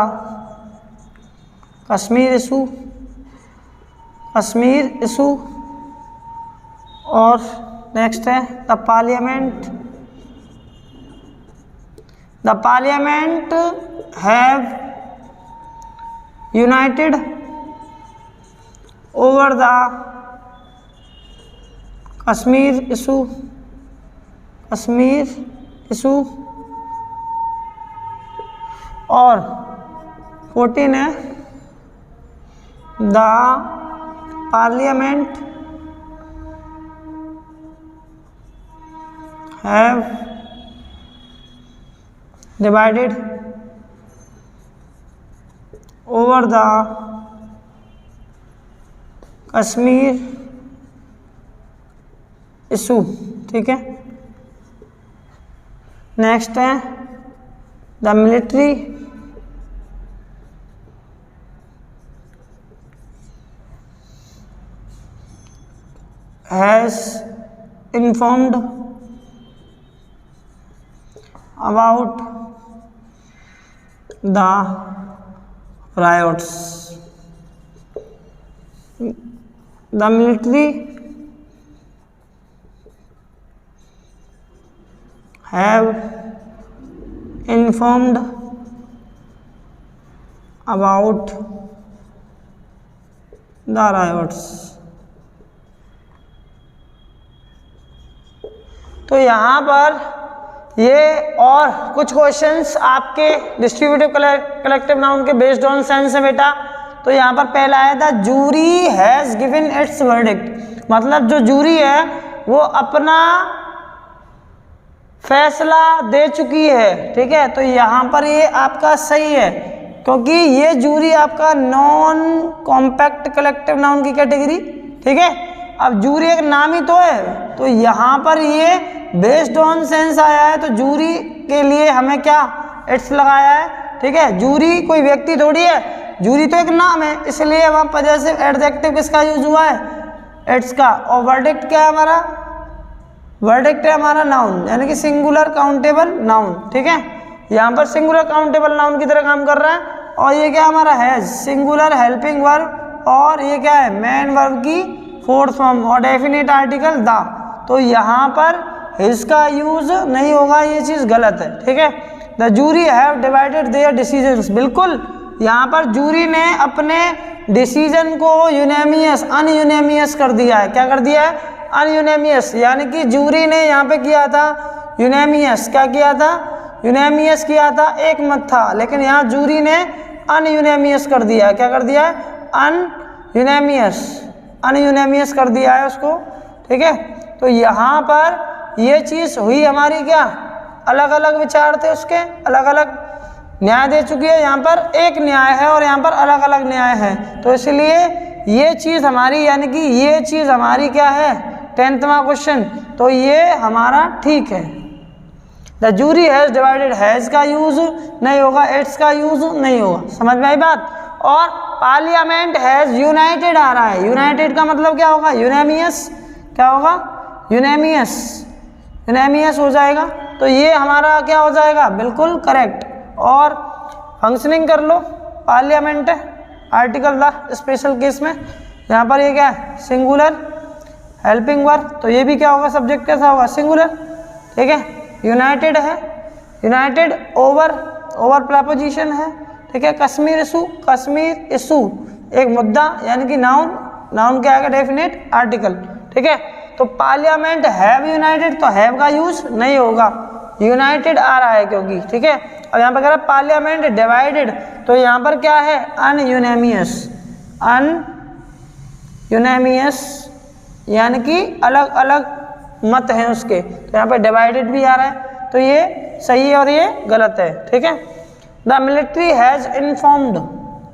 Kashmir issue और next है the parliament have united over the Kashmir issue और 14 है the parliament have divided over the Kashmir issue. ठीक है, next है the military has informed about the riots. The military have informed about the riots। तो यहाँ पर ये और कुछ क्वेश्चंस आपके डिस्ट्रीब्यूटिव कलेक्टिव नाउन के बेस्ड ऑन सेंस है बेटा। तो यहाँ पर पहला आया था jury has given its verdict, मतलब जो जूरी है वो अपना फैसला दे चुकी है। ठीक है, तो यहाँ पर ये आपका सही है क्योंकि ये जूरी आपका नॉन कॉम्पैक्ट कलेक्टिव नाउन की कैटेगरी। ठीक है, अब जूरी एक नाम ही तो है, तो यहाँ पर ये बेस्ड ऑन सेंस आया है, तो जूरी के लिए हमें क्या इट्स लगाया है। ठीक है, जूरी कोई व्यक्ति थोड़ी है, जूरी तो एक नाम है, इसलिए वहाँ पॉजेसिव एडजेक्टिव किसका यूज हुआ है, इट्स का। और वर्डिक्ट क्या है हमारा, वर्डिक्ट है हमारा नाउन, यानी कि सिंगुलर काउंटेबल नाउन। ठीक है, यहाँ पर सिंगुलर काउंटेबल नाउन की तरह काम कर रहा है। और ये क्या हमारा हैज सिंगुलर हेल्पिंग वर्ब, और ये क्या है मेन वर्ब की फोर्थ फॉर्म और डेफिनेट आर्टिकल द। तो यहाँ पर हिज का यूज नहीं होगा, ये चीज़ गलत है। ठीक है, the jury have divided their decisions, बिल्कुल यहाँ पर जूरी ने अपने डिसीजन को यूनेमियस अनयूनेमियस कर दिया है। क्या कर दिया है, अनयूनेमियस, यानी कि जूरी ने यहाँ पे किया था यूनेमियस, क्या किया था, यूनेमियस किया था, एक मत था, लेकिन यहाँ जूरी ने अनयूनेमियस कर दिया है। क्या कर दिया है, अनयूनेमियस कर दिया है उसको। ठीक है, तो यहाँ पर ये चीज़ हुई हमारी, क्या अलग अलग विचार थे उसके, अलग अलग न्याय दे चुकी है। यहाँ पर एक न्याय है और यहाँ पर अलग अलग न्याय है, तो इसलिए ये चीज़ हमारी, यानी कि ये चीज़ हमारी क्या है 10वां क्वेश्चन, तो ये हमारा ठीक है। The jury has divided, has का यूज नहीं होगा, इट्स का यूज नहीं होगा, समझ में आई बात। और पार्लियामेंट हैज़ यूनाइटेड आ रहा है, यूनाइटेड का मतलब क्या होगा, यूनेमियस, क्या होगा, यूनेमियस हो जाएगा। तो ये हमारा क्या हो जाएगा, बिल्कुल करेक्ट। और फंक्शनिंग कर लो, पार्लियामेंट है आर्टिकल द स्पेशल केस में, यहाँ पर ये क्या है सिंगुलर हेल्पिंग वर्ब, तो ये भी क्या होगा, सब्जेक्ट कैसा होगा, सिंगुलर। ठीक है, यूनाइटेड है, यूनाइटेड ओवर प्रेपोजिशन है। ठीक है, कश्मीर इशू एक मुद्दा, यानी कि नाउन क्या आएगा, डेफिनेट आर्टिकल। ठीक है, तो पार्लियामेंट हैव यूनाइटेड, तो हैव का यूज नहीं होगा, यूनाइटेड आ रहा है क्योंकि। ठीक है, अब यहाँ पर कह रहा है पार्लियामेंट डिवाइडेड, तो यहाँ पर क्या है, अनयूनेमियस, यानी कि अलग अलग मत हैं उसके, तो यहाँ पे डिवाइडेड भी आ रहा है, तो ये सही है और ये गलत है। ठीक है, द मिलिट्री हैज़ इन्फॉर्म्ड,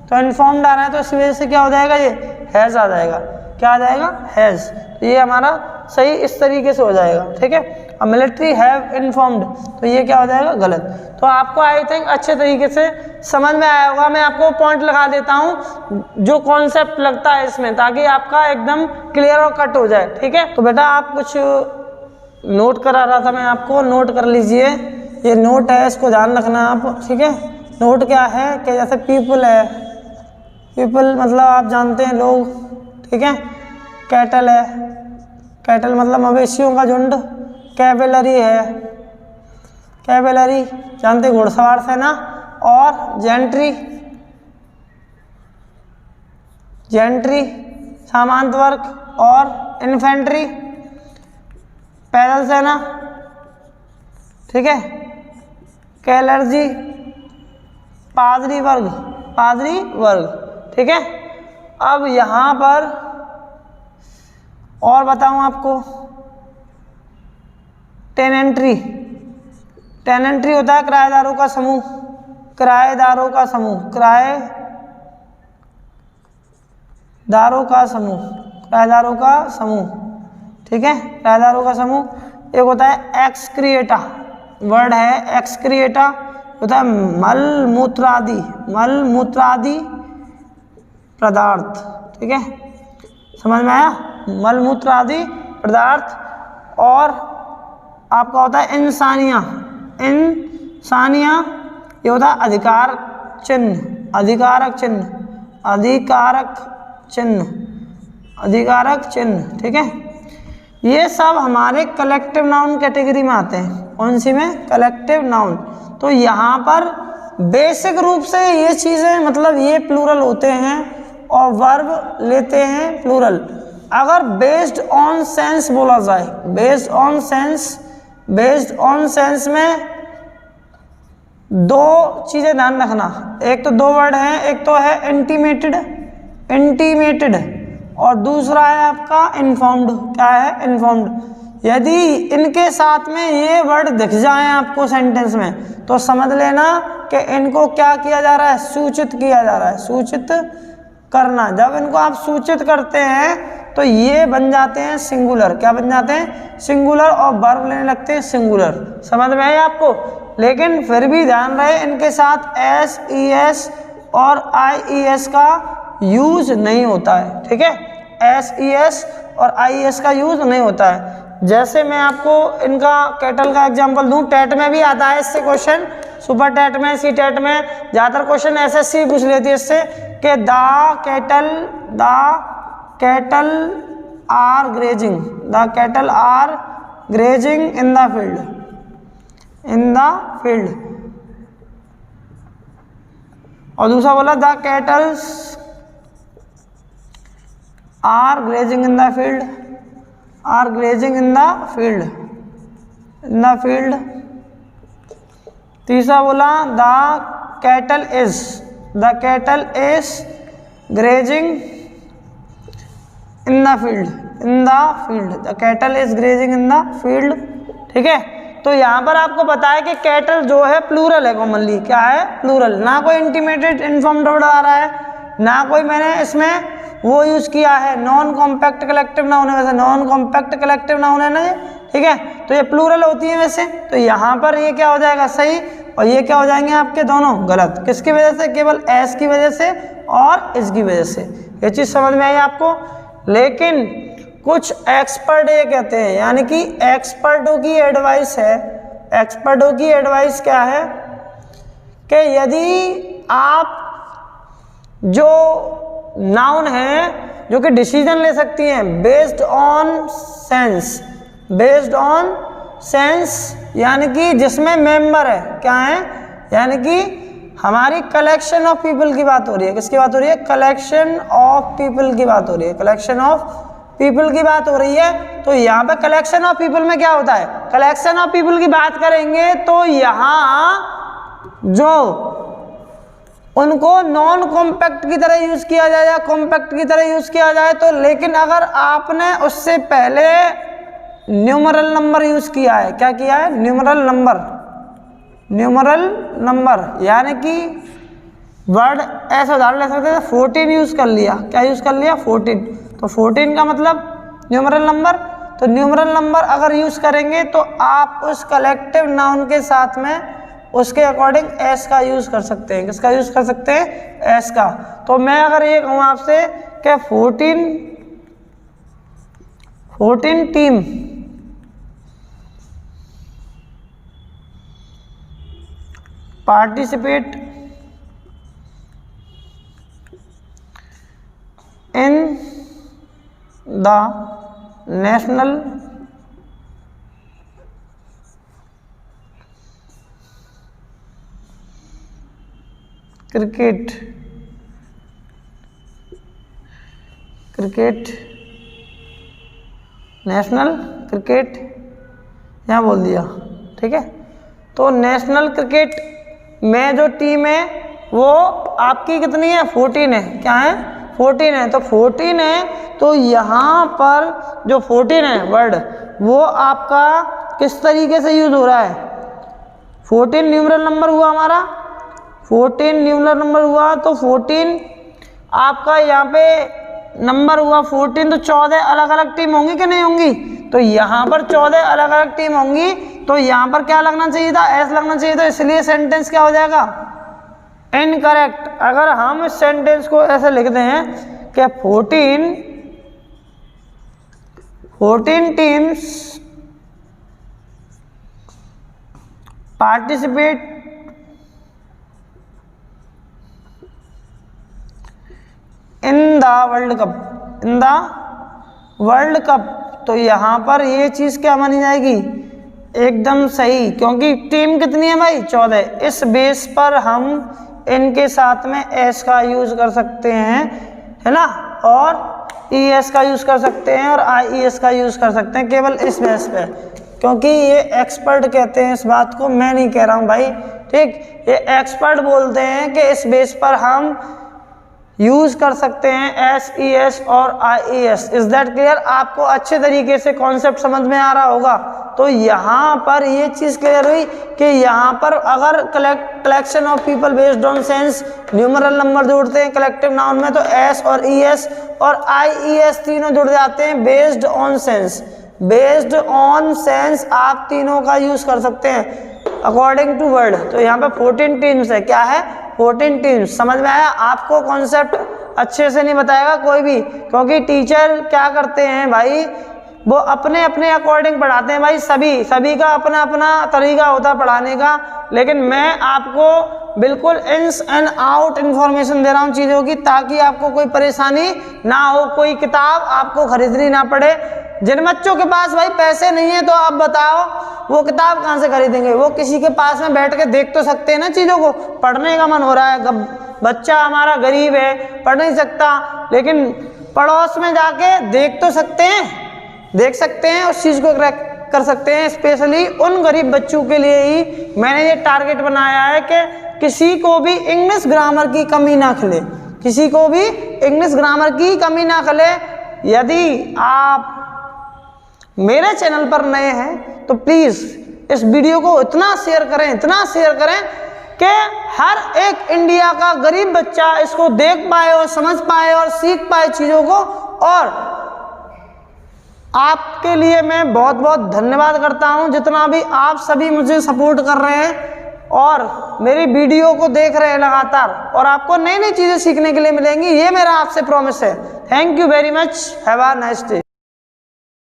तो इन्फॉर्म्ड आ रहा है तो इसी वजह से क्या हो जाएगा, ये हैज़ आ जाएगा। क्या आ जाएगा, हैज़। तो ये हमारा सही इस तरीके से हो जाएगा। ठीक है, अब मिलिट्री हैव इन्फॉर्म्ड, तो ये क्या हो जाएगा, गलत। तो आपको आई थिंक अच्छे तरीके से समझ में आया होगा। मैं आपको पॉइंट लगा देता हूँ जो कॉन्सेप्ट लगता है इसमें, ताकि आपका एकदम क्लियर और कट हो जाए। ठीक है, तो बेटा आप कुछ नोट करा रहा था मैं आपको, नोट कर लीजिए। ये नोट है, इसको ध्यान रखना आप। ठीक है, नोट क्या है कि जैसे पीपल है, पीपल मतलब आप जानते हैं लोग। ठीक है, कैटल है, कैटल मतलब मवेशियों का झुंड। कैवेलरी है, कैवेलरी जानते घुड़सवार सेना। और जेंट्री, जेंट्री सामंत वर्ग। और इन्फेंट्री पैदल सेना। ठीक है, कैलर्जी पादरी वर्ग, पादरी वर्ग। ठीक है, अब यहाँ पर और बताऊँ आपको, टेनेंट्री, टेनेंट्री होता है किराएदारों का समूह, किराएदारों का समूह, किराएदारों का समूह, किराएदारों का समूह। ठीक है, किराएदारों का समूह। एक होता है एक्सक्रिएटा, वर्ड है एक्सक्रिएटा, होता है मल मूत्रादि, मल मूत्रादि पदार्थ। ठीक है, समझ में आया, मल मूत्र आदि पदार्थ। और आपका होता है इंसानिया, इंसानिया ये होता है अधिकार चिन्ह, अधिकारक चिन्ह, अधिकारक चिन्ह, अधिकारक चिन्ह। ठीक है, ये सब हमारे कलेक्टिव नाउन कैटेगरी में आते हैं। कौन सी में, कलेक्टिव नाउन। तो यहाँ पर बेसिक रूप से ये चीज़ें मतलब ये प्लूरल होते हैं और वर्ब लेते हैं प्लूरल। अगर बेस्ड ऑन सेंस बोला जाए, based on sense, based on sense में दो चीज़ें ध्यान रखना। एक तो दो वर्ड हैं, एक तो है इंटीमेटेड, इंटीमेटेड, और दूसरा है आपका इन्फॉर्म्ड। क्या है, इन्फॉर्म्ड। यदि इनके साथ में ये वर्ड दिख जाए आपको सेंटेंस में, तो समझ लेना कि इनको क्या किया जा रहा है, सूचित किया जा रहा है, सूचित करना। जब इनको आप सूचित करते हैं तो ये बन जाते हैं सिंगुलर। क्या बन जाते हैं, सिंगुलर, और वर्ब लेने लगते हैं सिंगुलर। समझ में आया आपको। लेकिन फिर भी ध्यान रहे इनके साथ एस, ई एस और आई ई एस का यूज नहीं होता है। ठीक है, एस, ई एस और आई एस का यूज नहीं होता है। जैसे मैं आपको इनका कैटल का एग्जांपल दूं, टेट में भी आता है इससे क्वेश्चन, सुपर टेट में, सी टेट में ज़्यादातर क्वेश्चन एसएससी पूछ लेती है इससे कि the cattle are grazing, the cattle are grazing in the field, in the field. और दूसरा बोला the cattles are grazing in the field, are grazing in the field, in the field. तीसरा बोला the cattle is, the cattle is grazing in the field, in the field, the cattle is grazing in the field. ठीक है, तो यहाँ पर आपको पता है कि कैटल जो है प्लूरल है, कॉमनली क्या है, प्लूरल। ना कोई इंटीमेटेड इन्फॉर्म्ड वर्ड आ रहा है, ना कोई मैंने इसमें वो यूज किया है, नॉन कॉम्पैक्ट कलेक्टिव नाउन है, वैसे नॉन कॉम्पैक्ट कलेक्टिव नाउन है ना ये। ठीक है, तो ये प्लूरल होती है वैसे। तो यहाँ पर ये क्या हो जाएगा, सही, और ये क्या हो जाएंगे आपके दोनों गलत। किसकी वजह से, केवल एस की वजह से और इसकी वजह से। ये चीज़ समझ में आई आपको। लेकिन कुछ एक्सपर्ट ये कहते हैं, यानी कि एक्सपर्टों की एडवाइस है, एक्सपर्टों की एडवाइस क्या है कि यदि आप जो नाउन है जो कि डिसीजन ले सकती हैं based on sense, based on sense, यानी कि जिसमें मेंबर है, क्या है, यानी कि हमारी कलेक्शन ऑफ पीपल की बात हो रही है। किसकी बात हो रही है, कलेक्शन ऑफ पीपल की बात हो रही है, कलेक्शन ऑफ पीपल की बात हो रही है। तो यहाँ पे कलेक्शन ऑफ पीपल में क्या होता है, कलेक्शन ऑफ पीपल की बात करेंगे तो यहाँ जो उनको नॉन कॉम्पैक्ट की तरह यूज किया जाए या कॉम्पैक्ट की तरह यूज किया जाए तो, लेकिन अगर आपने उससे पहले न्यूमरल नंबर यूज किया है। क्या किया है? Numeral number. न्यूमरल नंबर यानी कि वर्ड ऐसा उदाहरण ले सकते थे 14 यूज कर लिया। क्या यूज कर लिया? 14। तो 14 का मतलब न्यूमरल नंबर। तो न्यूमरल नंबर अगर यूज करेंगे तो आप उस कलेक्टिव नाउन के साथ में उसके अकॉर्डिंग एस का यूज कर सकते हैं। किसका यूज कर सकते हैं? एस का। तो मैं अगर ये कहूँ आपसे कि 14 team participate in the national cricket national cricket यहाँ बोल दिया, ठीक है। तो नेशनल क्रिकेट में जो टीम है वो आपकी कितनी है? 14 है। क्या है? 14 है। तो 14 है तो यहाँ पर जो 14 है वर्ड वो आपका किस तरीके से यूज हो रहा है? 14 न्यूमरल नंबर हुआ हमारा। 14 न्यूमरल नंबर हुआ तो 14 आपका यहाँ पे नंबर हुआ 14। तो 14 अलग अलग टीम होंगी कि नहीं होंगी? तो यहाँ पर 14 अलग अलग टीम होंगी। तो यहाँ पर क्या लगना चाहिए था? एस लगना चाहिए था। इसलिए सेंटेंस क्या हो जाएगा? इनकरेक्ट। अगर हम इस सेंटेंस को ऐसे लिखते हैं कि 14 teams participate in the world cup. तो यहाँ पर ये चीज़ क्या मानी जाएगी? एकदम सही, क्योंकि टीम कितनी है भाई? 14। इस बेस पर हम इनके साथ में एस का यूज कर सकते हैं, है ना, और ई एस का यूज कर सकते हैं और आई ई एस का यूज कर सकते हैं, केवल इस बेस पे। क्योंकि ये एक्सपर्ट कहते हैं इस बात को, मैं नहीं कह रहा हूँ भाई, ठीक। ये एक्सपर्ट बोलते हैं कि इस बेस पर हम यूज कर सकते हैं एस ई एस और I E S. Is that clear? आपको अच्छे तरीके से कॉन्सेप्ट समझ में आ रहा होगा। तो यहाँ पर ये चीज़ क्लियर हुई कि यहाँ पर अगर collection of people based on sense numeral number जोड़ते हैं कलेक्टिव नाउन में, तो एस और ई एस और आई ई एस तीनों जुड़ जाते हैं based on sense. Based on sense आप तीनों का यूज कर सकते हैं अकॉर्डिंग टू वर्ड। तो यहाँ पे 14 टीम्स है। क्या है? 14 टीम्स। समझ में आया? आपको कॉन्सेप्ट अच्छे से नहीं बताएगा कोई भी, क्योंकि टीचर क्या करते हैं भाई, वो अपने अपने अकॉर्डिंग पढ़ाते हैं भाई। सभी का अपना अपना तरीका होता है पढ़ाने का, लेकिन मैं आपको बिल्कुल इन्स एंड आउट इन्फॉर्मेशन दे रहा हूँ चीज़ों की, ताकि आपको कोई परेशानी ना हो, कोई किताब आपको खरीदनी ना पड़े। जिन बच्चों के पास भाई पैसे नहीं है तो आप बताओ वो किताब कहाँ से खरीदेंगे? वो किसी के पास में बैठ के देख तो सकते हैं ना चीज़ों को। पढ़ने का मन हो रहा है, बच्चा हमारा गरीब है, पढ़ नहीं सकता, लेकिन पड़ोस में जाके देख तो सकते हैं, उस चीज़ को क्रैक कर सकते हैं। स्पेशली उन गरीब बच्चों के लिए ही मैंने ये टारगेट बनाया है कि किसी को भी इंग्लिश ग्रामर की कमी ना खले, किसी को भी इंग्लिश ग्रामर की कमी ना खले। यदि आप मेरे चैनल पर नए हैं तो प्लीज़ इस वीडियो को इतना शेयर करें कि हर एक इंडिया का गरीब बच्चा इसको देख पाए और समझ पाए और सीख पाए चीज़ों को। और आपके लिए मैं बहुत बहुत धन्यवाद करता हूं, जितना भी आप सभी मुझे सपोर्ट कर रहे हैं और मेरी वीडियो को देख रहे हैं लगातार, और आपको नई नई चीज़ें सीखने के लिए मिलेंगी, ये मेरा आपसे प्रॉमिस है। Thank you very much. Have a nice day.